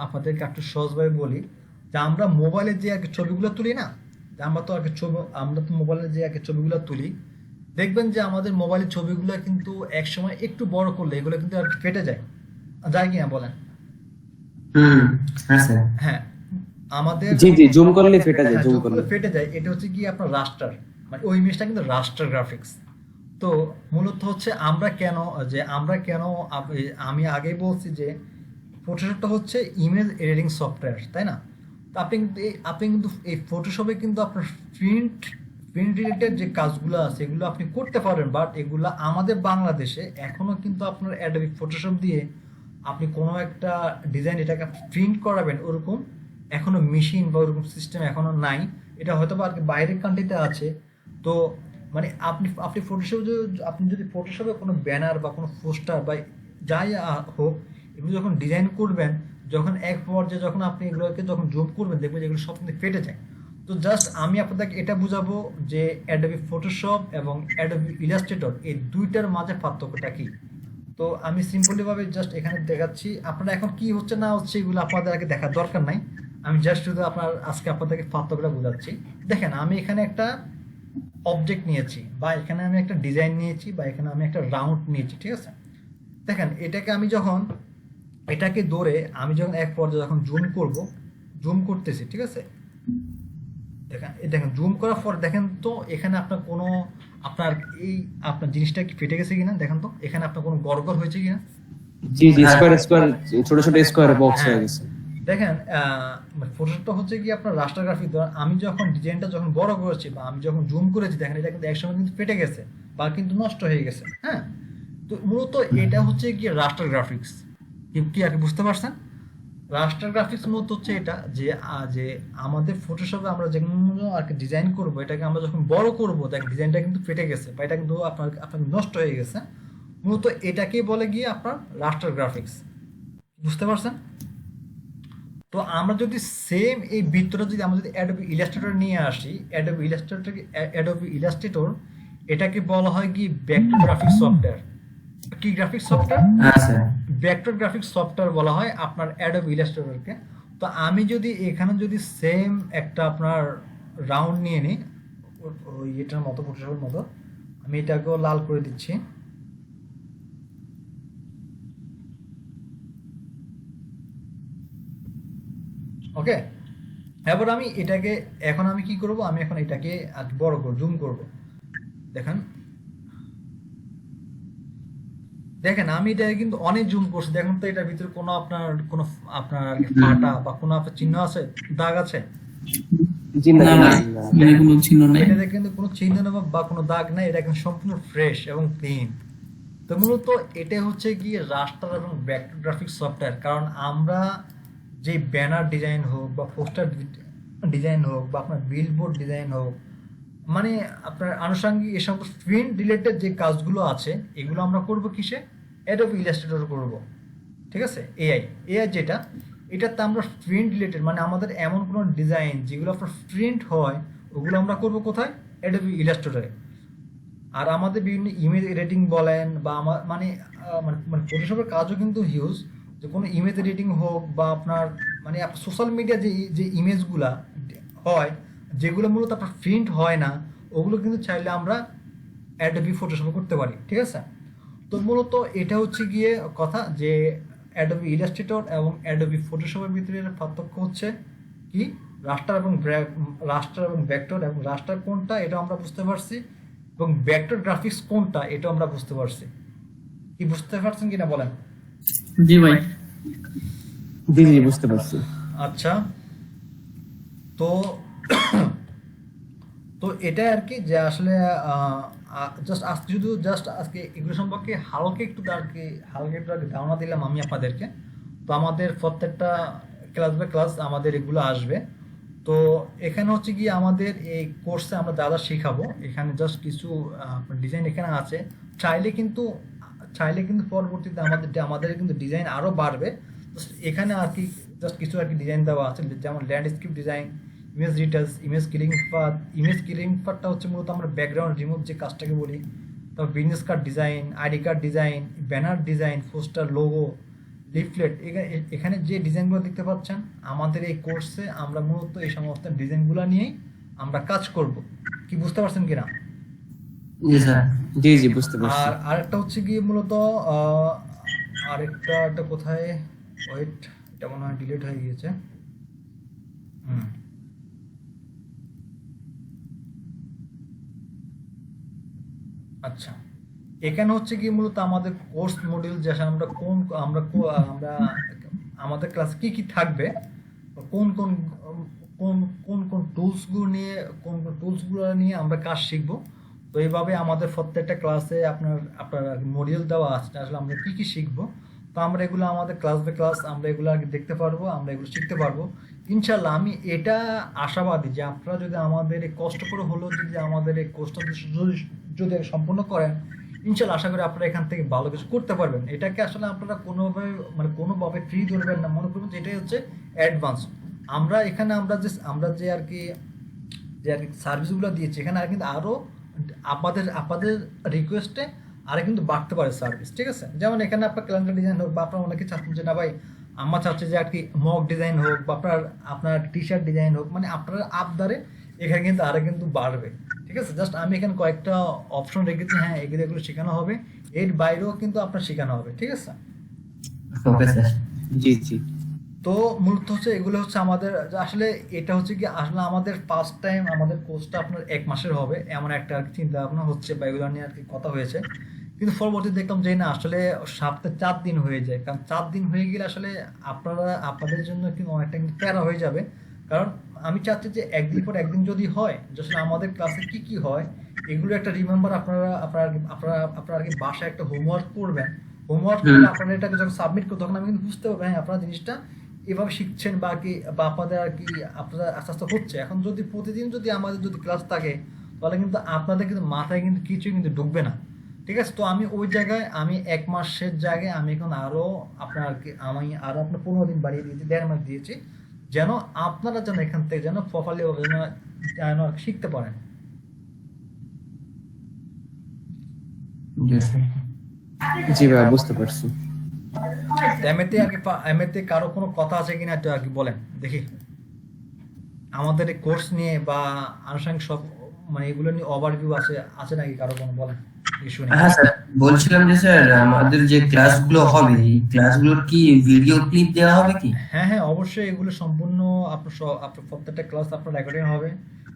আপনাদেরকে একটু সহজভাবে বলি, যে আমরা মোবাইলে যে আগে ছবিগুলো তুলি না, যে আমরা তো মোবাইলে যে আগে ছবিগুলো তুলি, দেখবেন যে আমাদের মোবাইলের ছবিগুলো কিন্তু এক সময় একটু বড় করলে এগুলো কিন্তু আর কি ফেটে যায়, যায় কিনা বলেন? হুম, হ্যাঁ স্যার। হ্যাঁ, আমাদের জি জি, জুম করলে ফেটে যায়, হ্যাঁ, জুম চোখগুলো করলে। ফেটে যায়। এটা হচ্ছে কি আপনার রাস্টার, মানে ওই ইমেজটা কিন্তু রাস্টার গ্রাফিক্স। তো মূলত হচ্ছে আমরা কেন আমি আগেই বলছি যে ফটোশপটা হচ্ছে ইমেজ এডিটিং সফটওয়্যার, তাই না? তো আপনি কিন্তু এই ফটোশপে কিন্তু আপনার প্রিন্ট প্রিন্ট রিলেটেড যে কাজগুলো আছে এগুলো আপনি করতে পারেন, বাট এগুলো আমাদের বাংলাদেশে এখনো কিন্তু আপনার অ্যাডোবি ফটোশপ দিয়ে আপনি কোনো একটা ডিজাইন এটাকে প্রিন্ট করাবেন ওরকম এখনো মেশিন বা ওরকম সিস্টেম এখনো নাই। এটা হয়তো বা আর কি বাইরের কান্ট্রিতে আছে। তো মানে আপনি আপনি যদি ফটোশপে কোনো ব্যানার বা কোনো পোস্টার বা যাই হোক, এগুলো যখন ডিজাইন করবেন, যখন এক পর্যায়ে যখন আপনি এগুলোকে যখন জুম করবেন দেখবেন যে এগুলো সব কিন্তু ফেটে যায়। তো জাস্ট আমি আপনাদেরকে এটা বুঝাবো যে অ্যাডোবি ফটোশপ এবং অ্যাডোবি ইলাস্ট্রেটর এই দুইটার মাঝে পার্থক্যটা কি। তো আমি সিম্পলি ভাবে জাস্ট এখানে দেখাচ্ছি, আপনারা এখন কি হচ্ছে না হচ্ছে এগুলো আপনাদের আগে দেখার দরকার নাই। আমি জাস্ট শুধু আজকে আপনাদেরকে পার্থক্যটা বোঝাচ্ছি। দেখেন, আমি এখানে একটা অবজেক্ট নিয়েছি, বা এখানে আমি একটা ডিজাইন নিয়েছি, বা এখানে আমি একটা রাউন্ড নিয়েছি, ঠিক আছে? দেখেন, এটাকে ধরে আমি যখন এক পর্যায়ে যখন জুম করতেছি, ঠিক আছে? দেখেন জুম করার পর দেখেন তো এখানে আপনার এই আপনার জিনিসটা কি ফেটে গেছে কিনা দেখেন তো, এখানে আপনার কোনো গড়গড় হয়েছে কিনা? জি জি, স্কোয়ার স্কোয়ার, ছোট ছোট স্কোয়ার বক্স হয়ে গেছে। দেখেন, ফটোশপটা হচ্ছে কি আপনার রাস্টার গ্রাফিক। আমি যখন ডিজাইনটা যখন বড় করেছি বা আমি যখন জুম করেছি, দেখেন এটা কিন্তু একসময় কিন্তু ফেটে গেছে বা কিন্তু নষ্ট হয়ে গেছে। হ্যাঁ, তো মূলত এটা হচ্ছে কি রাস্টার গ্রাফিক্স। কি আর কি বুঝতে পারছেন? রাস্টার গ্রাফিক্স মূলত হচ্ছে এটা যে আমাদের ফটোশপে আমরা যেগুলো আর কি ডিজাইন করবো, এটাকে আমরা যখন বড় করবো দেখেন ডিজাইনটা কিন্তু ফেটে গেছে বা এটা কিন্তু আপনার নষ্ট হয়ে গেছে। মূলত এটাকেই বলে গিয়ে আপনার রাস্টার গ্রাফিক্স। বুঝতে পারছেন? তো আমরা যদি সেম এই বৃত্তটা যদি আমরা যদি অ্যাডোবি ইলাস্ট্রেটর নিয়ে আসি, অ্যাডোবি ইলাস্ট্রেটর এটাকে বলা হয় কি ভেক্টর গ্রাফিক্স সফটওয়্যার। কি গ্রাফিক্স সফটওয়্যার? হ্যাঁ স্যার। ভেক্টর গ্রাফিক্স সফটওয়্যার বলা হয় আপনার অ্যাডোবি ইলাস্ট্রেটরকে। তো আমি যদি এখানে যদি সেম একটা আপনার রাউন্ড নিয়ে নিই, ওই এটার মতো ফটোশপের মতো, আমি এটাকেও লাল করে দিচ্ছি। ওকে, এবার আমি এখন আমি কি করব, আমি এখন এটাকে আর বড় করব, জুম করব। দেখেন আমি এটা কিন্তু অনেক জুম করছি, দেখুন তো এটার ভিতরে আপনার ফাটা বা কোনো আপনার চিহ্ন আছে, দাগ আছে? জি না, না না, ভাই, না। মানে কোনো চিহ্ন নেই। এটাতে কিন্তু কোনো চিহ্ন বা কোনো দাগ নাই, এটা কিন্তু সম্পূর্ণ ফ্রেশ এবং ক্লিন। তো মূলত এটা হচ্ছে গিয়ে রাস্টার এবং ভেক্টর গ্রাফিক্স সফটওয়্যার। কারণ আমরা যে ব্যানার ডিজাইন হোক বা পোস্টার ডিজাইন হোক বা আপনার বিলবোর্ড ডিজাইন হোক, মানে আপনার আনুষঙ্গিক এই সমস্ত প্রিন্ট রিলেটেড যে কাজগুলো আছে এগুলো আমরা করব কিসে? অ্যাডোবি ইলাস্ট্রেটর করব, ঠিক আছে? এআই যেটা, এটাতে আমরা প্রিন্ট রিলেটেড মানে আমাদের এমন কোনো ডিজাইন যেগুলো আপনার প্রিন্ট হয় ওগুলো আমরা করব কোথায়? অ্যাডোবি ইলাস্ট্রেটরে। আর আমাদের বিভিন্ন ইমেজ এডিটিং বলেন বা আমার মানে ফটোশপের কাজও কিন্তু হিউজ, যে কোনো ইমেজ এডিটিং হোক বা আপনার মানে সোশ্যাল মিডিয়া যে ইমেজগুলা হয় যেগুলো মূলত আপনার প্রিন্ট হয় না, ওগুলো কিন্তু চাইলে আমরা অ্যাডোবি ফটোশপে করতে পারি, ঠিক আছে? তো মূলত এটা হচ্ছে গিয়ে কথা যে অ্যাডোবি ইলাস্ট্রেটর এবং অ্যাডোবি ফটোশপের ভিতরে পার্থক্য হচ্ছে কি রাস্টার এবং ভেক্টর, এবং রাস্টার কোনটা এটা আমরা বুঝতে পারছি এবং ভেক্টর গ্রাফিক্স কোনটা এটা আমরা বুঝতে পারছি। কি বুঝতে পারছেন কিনা বলেন? জি ভাই। জি জি, বুঝতে পারছি। আচ্ছা, তো তো এটা আর কি যে আসলে আজকে এগুলো সম্পর্কে হালকা একটু ধারণা দিলাম আমি আপনাদেরকে। তো আমাদের প্রত্যেকটা ক্লাস বাই ক্লাস আমাদের এগুলো আসবে। তো এখানে হচ্ছে কি আমাদের এই কোর্সে আমরা যা যা শেখাবো, এখানে জাস্ট কিছু ডিজাইন এখানে আছে। চাইলে কিন্তু পরবর্তীতে আমাদের কিন্তু ডিজাইন আরো বাড়বে। Just এখানে আর কি জাস্ট কিছু আর কি ডিজাইন দেওয়া আছে, যেমন landscape design, image details, image killing পার্টটা হচ্ছে মূলত আমরা ব্যাকগ্রাউন্ড রিমুভ যে কাজটাকে বলি। তারপর business card design, ID card design, banner design, poster, logo, leaflet, এখানে যে ডিজাইনগুলো দেখতে পাচ্ছেন আমাদের এই কোর্সে আমরা মূলত এই সমস্ত ডিজাইনগুলো নিয়েই আমরা কাজ করব। কি বুঝতে পারছেন কিনা? জি স্যার। জি বুঝতে পারছি। আর আরেকটা হচ্ছে কি মূলত আরেকটা কোথায়, ওয়েট, এটা মনে হয় ডিলিট হয়ে গিয়েছে। আচ্ছা, এখানে হচ্ছে কি মূলত আমাদের কোর্স মডিউল, যে আমরা আমরা আমাদের ক্লাসে কি কি থাকবে, কোন কোন কোন কোন কোন টুলসগুলো নিয়ে আমরা কাজ শিখবো। তো এইভাবে আমাদের প্রত্যেকটা ক্লাসে আপনার মডিউল দেওয়া আছে, আসলে আমরা কি কি শিখবো। তো আমরা এগুলো আমাদের ক্লাস বাই ক্লাস আমরা এগুলো আগে দেখতে পারবো, আমরা এগুলো শিখতে পারবো ইনশাল্লাহ। আমি এটা আশাবাদী যে আপনারা যদি আমাদের এই কষ্ট করে হলেও যদি আমাদের এই কোর্সটা যদি সম্পূর্ণ করেন, ইনশাল্লাহ আশা করি আপনারা এখান থেকে ভালো কিছু করতে পারবেন। এটাকে আসলে আপনারা কোনোভাবে ফ্রি ধরবেন না, মনে করবেন যে এটাই হচ্ছে অ্যাডভান্স। আমরা এখানে আমরা যে আর কি সার্ভিসগুলো দিয়েছি, এখানে আর কিন্তু আরো আপনাদের রিকোয়েস্টে আরে কিন্তু বাড়তে পারে সার্ভিস, ঠিক আছে। যেমন এখানে আপনার ক্যালেন্ডার ডিজাইন হোক, বা আপনার অনেকে চাচ্ছেন যে না ভাই আমার চাচ্ছে যে আর কি মক ডিজাইন হোক, বা আপনার টি শার্ট ডিজাইন হোক, মানে আপনার আবদারে এখানে কিন্তু আরে কিন্তু বাড়বে, ঠিক আছে। জাস্ট আমি এখানে কয়েকটা অপশন রেখেছি, হ্যাঁ এগুলো শেখানো হবে, এর বাইরেও কিন্তু আপনার শেখানো হবে, ঠিক আছে। Okay sir. জি তো মূলত হচ্ছে এগুলো হচ্ছে আমাদের আসলে এটা হচ্ছে কি আসলে আমাদের ফার্স্ট টাইম আমাদের কোর্সটা আপনার 1 মাসের হবে এমন একটা চিন্তা ভাবনা হচ্ছে, বা এগুলো নিয়ে আর কি কথা হয়েছে। কিন্তু পরবর্তীতে দেখলাম যে না, আসলে সপ্তাহে 4 দিন হয়ে যায়, কারণ 4 দিন হয়ে গেলে আসলে আপনাদের জন্য কিন্তু অনেকটা কিন্তু প্যারা হয়ে যাবে। কারণ আমি চাচ্ছি যে একদিন পর একদিন যদি হয়, আসলে আমাদের ক্লাসে কি কি হয় এগুলো একটা রিমেম্বার আপনারা আর কি বাসায় একটা হোমওয়ার্ক করবেন। হোমওয়ার্ক করে আপনারা এটাকে যখন সাবমিট করবেন তখন আমি কিন্তু বুঝতে পারবো হ্যাঁ আপনারা জিনিসটা এভাবে শিখছেন, বা আপনাদের আর কি আপনারা আস্তে আস্তে হচ্ছে। এখন যদি প্রতিদিন যদি আমাদের যদি ক্লাস থাকে, তাহলে কিন্তু আপনাদের কিন্তু মাথায় কিন্তু কিছুই কিন্তু ঢুকবে না, ঠিক আছে। তো আমি ওই জায়গায় 1 মাসের জায়গায় আমি এখন আরো আপনার 15 দিন বাড়িয়ে দিয়েছি, 1.5 মাস দিয়েছি, যেন আপনারা যেন এখান থেকে যেন প্রপারলি যেন শিখতে পারেন। জি ভাই বুঝতে পারছি। এমএতে কারো কোনো কথা আছে কিনা একটু আর কি বলেন দেখি, আমাদের এই কোর্স নিয়ে বা আনুষঙ্গিক সব মানে এগুলো নিয়ে ওভারভিউ আছে নাকি কারো কোনো, বলেন ইস্যু নেই। হ্যাঁ স্যার, বলছিলাম যে স্যার আমাদের যে ক্লাসগুলো হবে এই ক্লাসগুলোর কি ভিডিও ক্লিপ দেওয়া হবে কি? হ্যাঁ অবশ্যই, এগুলো সম্পূর্ণ আপনার প্রত্যেকটা ক্লাস আপনার রেকর্ডিং হবে।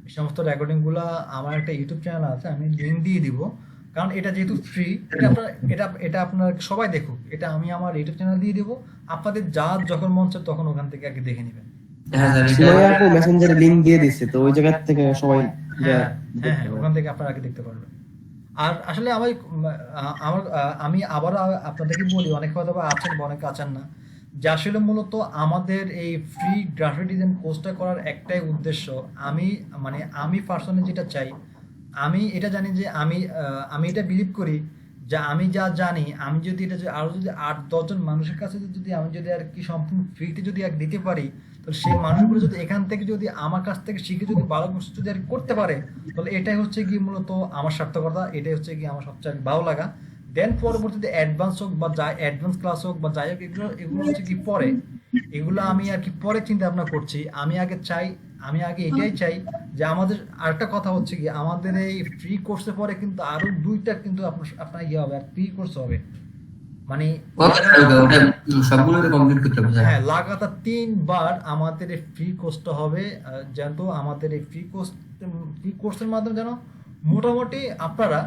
এই সমস্ত রেকর্ডিং গুলা আমার একটা ইউটিউব চ্যানেল আছে, আমি লিঙ্ক দিয়ে দিব। কারণ এটা যেহেতু ফ্রি, এটা আপনার সবাই দেখুক, এটা আমি আমার ইউটিউব চ্যানেল দিয়ে দিব। আপনাদের যখন মন চায় তখন ওখান থেকে আগে দেখে নেবেন। হ্যাঁ স্যার, সুমাইয়া আপু মেসেঞ্জারে লিংক দিয়ে দিচ্ছে, তো ওই জায়গা থেকে সবাই হ্যাঁ ওখান থেকে আপনারা আগে দেখতে পারবেন। আর আসলে আমি আবার আপনাদেরকে বলি, অনেকে হয়তো বা আছেন বা অনেকে আছেন না, যে আসলে মূলত আমাদের এই ফ্রি গ্রাফিক ডিজাইন কোর্সটা করার একটাই উদ্দেশ্য, আমি পার্সোনালি যেটা চাই, আমি এটা জানি যে আমি এটা বিলিভ করি যে আমি যা জানি, আমি যদি এটা আরো যদি 8-10 জন মানুষের কাছে যদি আমি যদি আর কি সম্পূর্ণ ফ্রিতে যদি আর দিতে পারি, তো সেই মানুষগুলো যদি এখান থেকে যদি আমার কাছ থেকে শিখে যদি ভালো কিছু যদি আর করতে পারে, তাহলে এটাই হচ্ছে কি মূলত আমার সার্থকতা, এটাই হচ্ছে কি আমার সবচেয়ে ভালো লাগা। দেন পরবর্তীতে অ্যাডভান্স হোক বা অ্যাডভান্স ক্লাস হোক বা যাই হোক, এগুলো হচ্ছে কি পরে, এগুলো আমি আর কি পরে চিন্তা ভাবনা করছি। আমি আগে এটাই চাই যে আমাদের আরেকটা কথা হচ্ছে কি, আমাদের এই ফ্রি কোর্সে পরে কিন্তু আরো 2টা কিন্তু আপনার ইয়ে হবে, আর ফ্রি কোর্স হবে, মানে ওটা সবগুলো কমপ্লিট করতে হবে স্যার। হ্যাঁ লাগাতার 3 বার আমাদের এই ফ্রি কোর্সটা হবে। যেন আমাদের এই ফ্রি কোর্সের মাধ্যমে যেন মোটামুটি আপনারা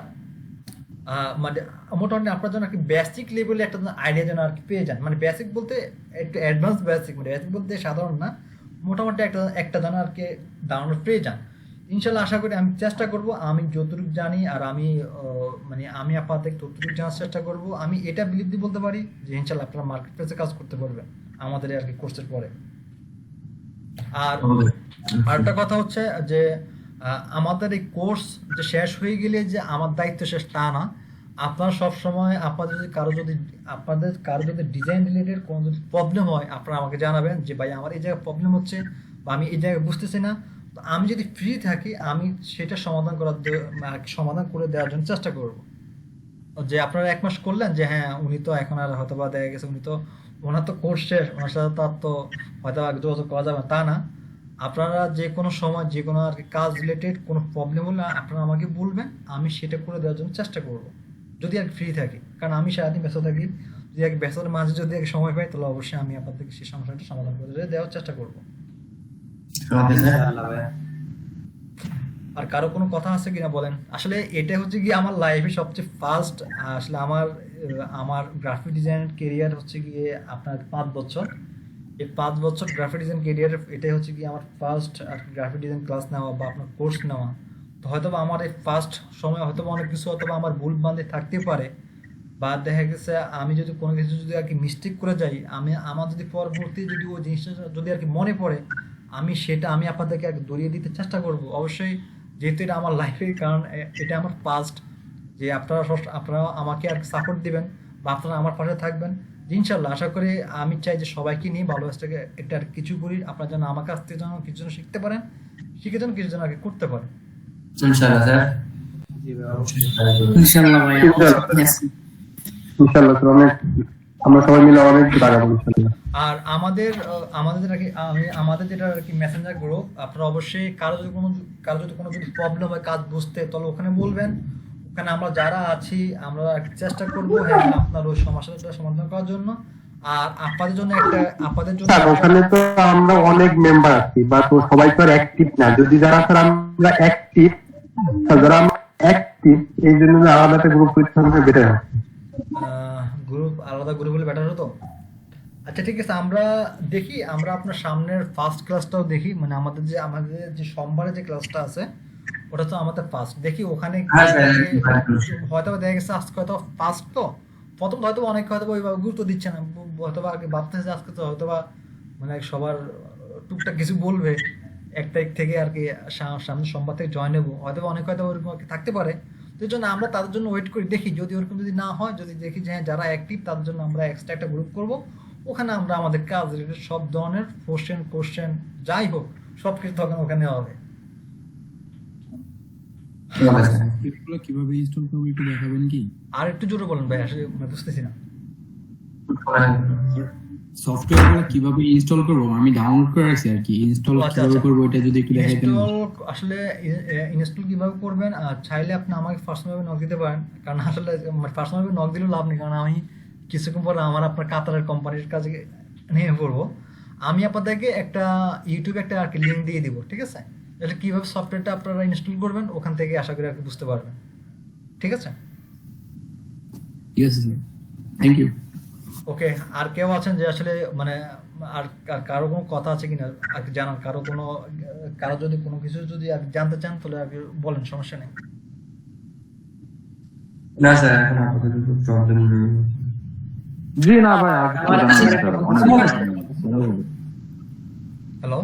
যেন আর কি বেসিক লেভেলে একটা আইডিয়া যেন আর কি পেয়ে যান। মানে বেসিক বলতে একটু অ্যাডভান্স বেসিক, মানে বেসিক বলতে সাধারণ না, মোটামুটি একটা যেন আর কি ডাউনলোড পেয়ে যান। ইনশাল্লাহ আশা করি, আমি চেষ্টা করব, আমি যতটুকু জানি আর আমি আপনাদের ততটুকু জানার চেষ্টা করব। আমি এটা বিলিভ দিয়ে বলতে পারি যে ইনশাল্লাহ আপনারা মার্কেট প্লেসে কাজ করতে পারবেন আমাদের আর কি কোর্সের পরে। আর আরেকটা কথা হচ্ছে যে আমাদের এই কোর্স যে শেষ হয়ে গেলে যে আমার দায়িত্ব শেষ তা না। আপনারা সবসময় আপনাদের কারো যদি ডিজাইন রিলেটেড কোনো যদি প্রবলেম হয়, আপনারা আমাকে জানাবেন যে ভাই আমার এই জায়গায় প্রবলেম হচ্ছে বা আমি এই জায়গায় বুঝতেছি না। তো আমি যদি ফ্রি থাকি আমি সেটা সমাধান করে দেওয়ার জন্য চেষ্টা করব। যে আপনারা 1 মাস করলেন যে হ্যাঁ উনি তো এখন আর হয়তো বা দেখা গেছে ওনার তো কোর্স শেষ, ওনার সাথে তার তো হয়তো আর যোগাযোগ করা যাবে না, তা না। আপনারা যে কোনো সময় যে কোনো আর কি কাজ রিলেটেড কোনো প্রবলেম হলে আপনারা আমাকে বলবেন, আমি সেটা করে দেওয়ার জন্য চেষ্টা করব যদি আর ফ্রি থাকি। কারণ আমি সারাদিন ব্যস্ত থাকি, যদি এক ব্যস্ততার মাঝে যদি এক সময় পাই তাহলে অবশ্যই আমি আপনাদেরকে সেই সমস্যাটা সমাধান করে দেওয়ার চেষ্টা করব। আর কারো কোনো কথা আছে কিনা বলেন। আসলে এটা হচ্ছে কি আমার লাইফে সবচেয়ে ফার্স্ট, আসলে আমার গ্রাফিক ডিজাইন কেরিয়ার হচ্ছে গিয়ে আপনার 5 বছর। এই 5 বছর গ্রাফিক ডিজাইন কেরিয়ার এটাই হচ্ছে কি আমার ফার্স্ট আর গ্রাফিক ডিজাইন ক্লাস নেওয়া বা আপনার কোর্স নেওয়া। তো হয়তো আমার এই ফার্স্ট সময় হয়তো অনেক কিছু হয়তো আমার ভুল ভ্রান্তি থাকতে পারে, বা দেখা গেছে আমি যদি কোনো কিছু যদি আর কি মিস্টেক করে যাই, আমার যদি পরবর্তী যদি ওই জিনিসটা যদি আর কি মনে পড়ে, আমি আপনাদেরকে আর কি ধরিয়ে দিতে চেষ্টা করব অবশ্যই, যেহেতু এটা আমার লাইফের, কারণ এটা আমার পাস্ট। যে আপনারা আমাকে আর সাপোর্ট দিবেন বা আপনারা আমার পাশে থাকবেন ইনশাল্লাহ। আশা করি আমি চাই যে সবাইকে নিয়ে ভালো একটা আর কিছু করি, আপনারা যেন আমার কাছ থেকে যেন কিছু যেন শিখতে পারেন, শিখে যেন কিছু যেন আগে করতে পারেন ইনশাআল্লাহ স্যার। ইনশাআল্লাহ ভাই। Yes. ইনশাআল্লাহ স্যার, অনেক আমরা সবাই মিলে অনেক লাগাবো ইনশাআল্লাহ। আর আমাদের যেটা আর কি মেসেঞ্জার গ্রুপ, আপনারা অবশ্যই কারো যদি কোনো যদি প্রবলেম হয় কাজ বুঝতে, তাহলে ওখানে বলবেন। ওখানে আমরা যারা আছি আমরা চেষ্টা করবো হ্যাঁ আপনার ওই সমস্যাটা সমাধান করার জন্য। আর আপনাদের জন্য স্যার ওখানে তো আমরা অনেক মেম্বার আছি, বা তো সবাই তো অ্যাক্টিভ না। যদি যারা স্যার আমরা অ্যাক্টিভ, যারা আমরা অ্যাক্টিভ, এই জন্য আলাদা একটা গ্রুপ করতে হবে, বেটার হয়। আলাদা গ্রুপ হলে বেটার হতো। আচ্ছা ঠিক আছে, আমরা আপনার সামনের ফার্স্ট ক্লাসটাও দেখি, মানে আমাদের যে সোমবারে যে ক্লাসটা আছে ওটা তো আমাদের ফার্স্ট দেখি। ওখানে হয়তো দেখা গেছে আজকে হয়তো ফার্স্ট, তো প্রথম হয়তো অনেকে হয়তো ওইভাবে গুরুত্ব দিচ্ছে না, হয়তো আগে ভাবতেছে আজকে তো হয়তো মানে সবার টুকটাক কিছু বলবে 1 তারিখ থেকে আর কি সামনে সোমবার থেকে জয়েন হবো, হয়তো অনেক ওরকম থাকতে পারে। তো এই জন্য আমরা তাদের জন্য ওয়েট করি, দেখি যদি ওরকম যদি না হয়, যদি দেখি যে হ্যাঁ যারা অ্যাক্টিভ তাদের জন্য আমরা এক্সট্রা একটা গ্রুপ করব। ওখানে আমরা আমাদের কাজ রিলেটেড সব ধরনের কোশ্চেন যাই হোক সবকিছু তখন ওখানে হবে। এগুলো কিভাবে ইনস্টল করব একটু দেখাবেন কি? আর একটু জোরে বলেন ভাই, আসলে বুঝতেছি না। সফটওয়্যারগুলো কিভাবে ইনস্টল করব? আমি ডাউনলোড করে রাখছি আর কি, ইনস্টল কিভাবে করব এটা যদি একটু দেখাইতেন। আসলে ইনস্টল কিভাবে করবেন, আর চাইলে আপনি আমাকে পার্সোনালি নক দিতে পারেন, কারণ আসলে পার্সোনালি নক দিলেও লাভ নেই, কারণ আমি কিছুক্ষণ পরে আপনার কাতারের কোম্পানির কাছে নিয়ে পড়বো। আমি আপনাদেরকে একটা ইউটিউবে একটা আর কি লিঙ্ক দিয়ে দিব, ঠিক আছে? তাহলে কিভাবে সফটওয়্যারটা আপনারা ইনস্টল করবেন ওখান থেকে আশা করি আর কি বুঝতে পারবেন, ঠিক আছে? Yes sir, thank you. Okay, আর কেউ আছেন যে আসলে মানে আর কারো কোনো কথা আছে কিনা আর কি জানান, কারো যদি কোনো কিছু যদি আর জানতে চান তাহলে আর কি বলেন, সমস্যা নেই। না স্যার, এখন আপাতত প্রবলেম নেই। জি না ভাই, হ্যালো,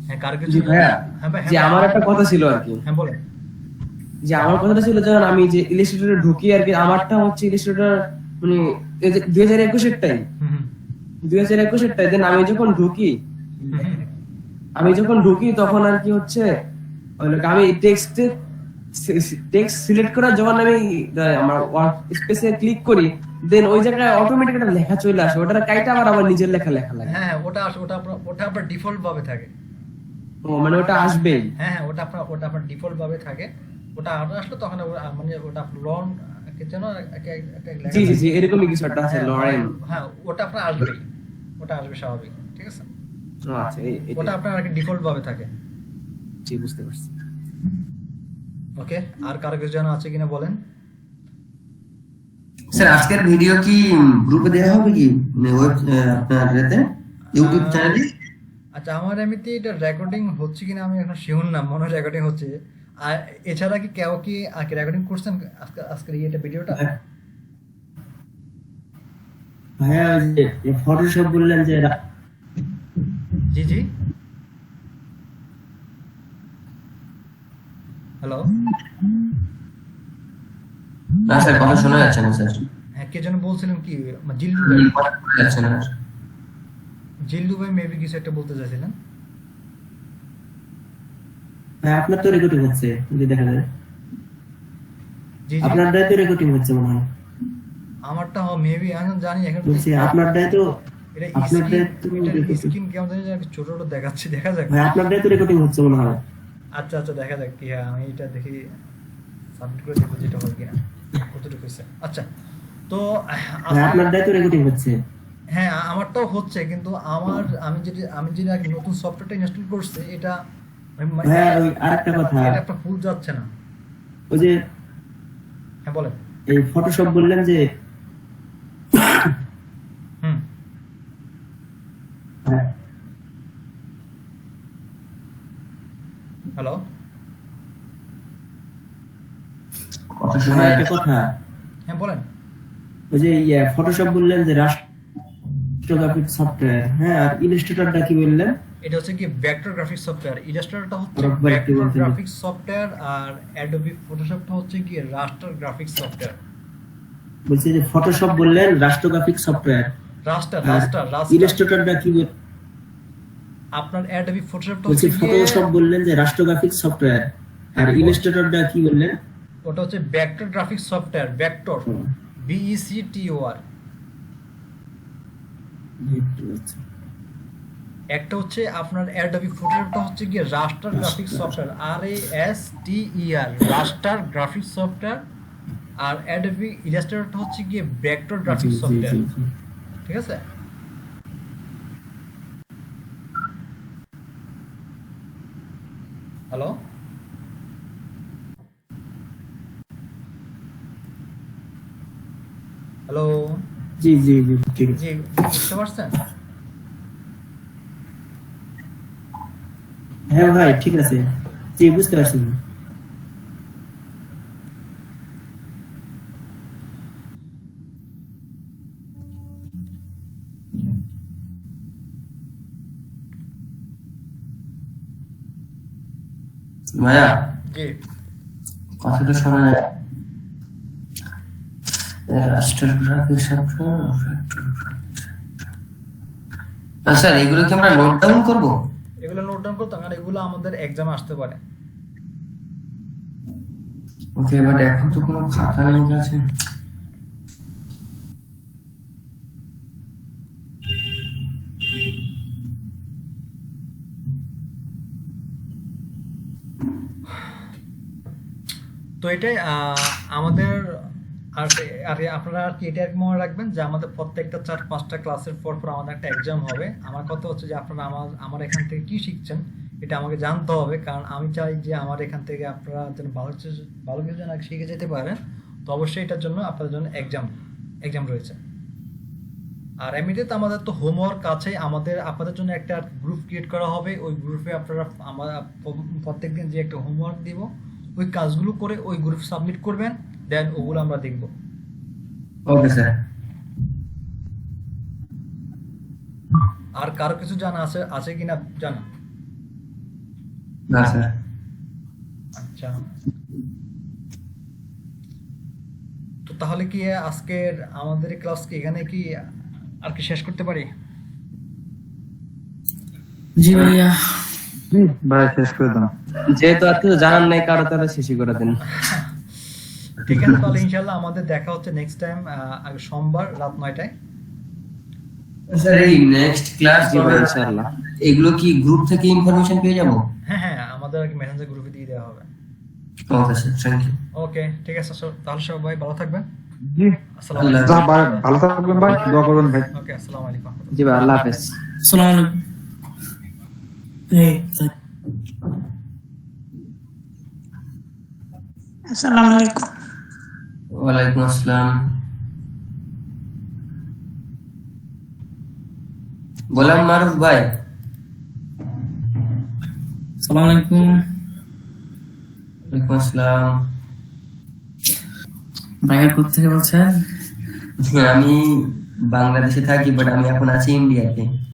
হ্যাঁ কার কিছু? জি ভাইয়া, হ্যাঁ ভাই, যে আমার একটা কথা ছিল আর কি। হ্যাঁ বলেন। যে আমার কথাটা ছিল, যখন আমি যে ইলাস্ট্রেটরে ঢুকি আর কি, আমারটা হচ্ছে ইলাস্ট্রেটর মানে 2021 টাই, 2021 টাই। দেন আমি যখন ঢুকি তখন আর কি হচ্ছে আমি টেক্সট সিলেক্ট করা, যখন আমি আমার ওয়ার্ক স্পেসে ক্লিক করি, দেন ওই জায়গায় অটোমেটিক একটা লেখা চলে আসে, ওটা কাইটা আবার নিজের লেখা লাগে। হ্যাঁ ওটা আপনার ডিফল্ট ভাবে থাকে। ও মানে ওটা আসবেই? হ্যাঁ ওটা আপনার ডিফল্ট ভাবে থাকে। ওটা আসলে তখন মানে ওটা লন যেন জি জি জি, এরকমই কিছু একটা আছে, লরেন। হ্যাঁ ওটা আপনার আসবে, ওটা আসবে স্বাভাবিক, ঠিক আছে? আচ্ছা, ওটা আপনার আর কি ডিফল্ট ভাবে থাকে। জি, বুঝতে পারছি। ওকে, আর কারো কিছু জানা আছে কিনা বলেন। স্যার আজকের ভিডিও কি গ্রুপে দেওয়া হবে কি আপনার ইউটিউব চ্যানেলে? আচ্ছা, আমার এমনিতে এটা রেকর্ডিং হচ্ছে কিনা আমি এখন শিওর না, মনে হয় রেকর্ডিং হচ্ছে। আর এছাড়া কি কেউ কি রেকর্ডিং করছেন আজকের এটা ভিডিওটা? ভাইয়া ওই যে ফটোশপ বললেন যে জি জি, হ্যালো, না স্যার, কথা শোনা যাচ্ছে না স্যার। হ্যাঁ কে যেন বলছিলেন কি, জিল্লু ভাই, কথা শোনা যাচ্ছে না। জিল্লু ভাই মেবি কিছু একটা বলতে চাইছিলেন। ভাই আপনার তো রেকর্ডিং হচ্ছে, যদি দেখা যায় জি জি, আপনারটাই তো রেকর্ডিং হচ্ছে মনে হয়। আমারটা মেবি আমি জানি এখন বলছি আপনারটাই তো এটা আপনারটাই তো স্ক্রিন কেমন জানি যেন ছোট ছোট দেখাচ্ছে, দেখা যাক। ভাই আপনারটাই তো রেকর্ডিং হচ্ছে মনে হয়। আচ্ছা আচ্ছা, দেখা যাক কি হয়, আমি এটা দেখি সাবমিট করে দেখবো যেটা হয় কিনা, কতটুকু হয়েছে। আচ্ছা, তো ভাই আপনারটাই তো রেকর্ডিং হচ্ছে। হ্যাঁ আমারটাও হচ্ছে, কিন্তু আমি যেটা আগে নতুন সফটওয়্যারটা ইনস্টল করছি এটা ভাইয়া ওই আরেকটা কথা, এটা একটা ফুল যাচ্ছে না। ওই যে হ্যাঁ বলেন। এই ফটোশপ বললেন যে হুম, হ্যাঁ, হ্যালো, কথা শোনা ভাই একটা যাচ্ছে। কথা, হ্যাঁ বলেন। ওই যে ফটোশপ বললেন যে রাষ্ট্র গ্রাফিক সফটওয়্যার, হ্যাঁ, আর ইলাস্ট্রেটরটা কি বললেন? এটা হচ্ছে কি ভেক্টর গ্রাফিক্স সফটওয়্যার, ইলাস্ট্রেটরটা হচ্ছে রকবার একটু ভেক্টর বলতে গ্রাফিক্স সফটওয়্যার, আর অ্যাডোবি ফটোশপটা হচ্ছে কি রাস্টার গ্রাফিক্স সফটওয়্যার। বলছি যে ফটোশপ বললেন রাষ্ট্র গ্রাফিক সফটওয়্যার, রাস্টার আর রাস্টার রাস্টার ইলাস্ট্রেটরটা কি আপনার অ্যাডোবি ফটোশপটা বলছি? হচ্ছে গিয়ে ফটোশপ বললেন যে রাষ্ট্র গ্রাফিক সফটওয়্যার, আর ইলাস্ট্রেটরটা কি বললেন? ওটা হচ্ছে vector graphics software, vector VECTOR। একটা হচ্ছে আপনার অ্যাডোবি ফটোশপটা হচ্ছে গিয়ে raster graphics software, RASTER, raster graphics software. আর অ্যাডোবি ইলাস্ট্রেটরটা হচ্ছে গিয়ে ভেক্টর গ্রাফিক্স সফটওয়্যার, ঠিক আছে? হ্যালো, হ্যালো, জি জি জি, ঠিক আছে। জি বুঝতে পারছেন? হ্যাঁ ভাই ঠিক আছে, জি বুঝতে পারছি। ভাইয়া, জি কথাটা শোনা যায়। রাষ্ট্রগ্রাফিক সফটওয়্যার। স্যার, এগুলো কি আমরা নোট ডাউন করবো? এগুলো নোট ডাউন করতাম, কারণ এগুলো আমাদের এক্সামে আসতে পারে। ওকে, বাট এখন তো কোনো খাতা নেই কাছে। তো এটাই আমাদের আর আর আপনারা আর কি এটা আর কি মনে রাখবেন যে আমাদের প্রত্যেকটা 4-5টা ক্লাসের পর পর আমাদের একটা এক্সাম হবে। আমার কথা হচ্ছে যে আপনারা আমার এখান থেকে কি শিখছেন এটা আমাকে জানতে হবে, কারণ আমি চাই যে আমার এখান থেকে আপনারা যেন ভালো কিছু যেন শিখে যেতে পারেন। তো অবশ্যই এটার জন্য আপনাদের জন্য এক্সাম রয়েছে। আর এমনিতে তো আমাদের তো হোমওয়ার্ক আছে, আপনাদের জন্য একটা গ্রুপ ক্রিয়েট করা হবে। ওই গ্রুপে আপনারা প্রত্যেকদিন যে একটা হোমওয়ার্ক দিব, ওই কাজগুলো করে ওই গ্রুপ সাবমিট করবেন, দেন ওগুলো আমরা দেখব। Okay sir. আর কারো কিছু জানা আছে কিনা জানা? না স্যার। আচ্ছা, তো তাহলে কি আজকের আমাদের ক্লাস কি এখানে কি আর কি শেষ করতে পারি? জি ভাইয়া, ভাই শেষ করে দাও। যেহেতু আর কিছু জানার নাই কারো, তারা শেষই করে দেন। ঠিক আছে, তাহলে ইনশাল্লাহ আমাদের দেখা হচ্ছে নেক্সট টাইম সোমবার রাত 9টায়। স্যার, এই নেক্সট ক্লাস জি ভাই, ইনশাআল্লাহ। এগুলো কি গ্রুপ থেকে ইনফরমেশন পেয়ে যাবো? হ্যাঁ হ্যাঁ, আমাদের আর কি মেসেঞ্জার গ্রুপে দিয়ে দেওয়া হবে। Okay sir, thank you. Okay, ঠিক আছে, তাহলে সবাই ভালো থাকবেন। জি, আসসালামু আলাইকুম। আল্লাহ। ভাই ভালো থাকবেন ভাই, দোয়া করবেন ভাই। ওকে, আসসালামু আলাইকুম। জি ভাই, আল্লাহ হাফেজ। আসসালামু আলাইকুম। আসসালামু আলাইকুম। ওয়ালাইকুম আসসালাম। গোলাম মারুফ ভাই। আসসালামু আলাইকুম। ওয়ালাইকুম আসসালাম। ভাইয়া কোথা থেকে বলছেন? আমি বাংলাদেশে থাকি, বাট আমি এখন আছি ইন্ডিয়াতে।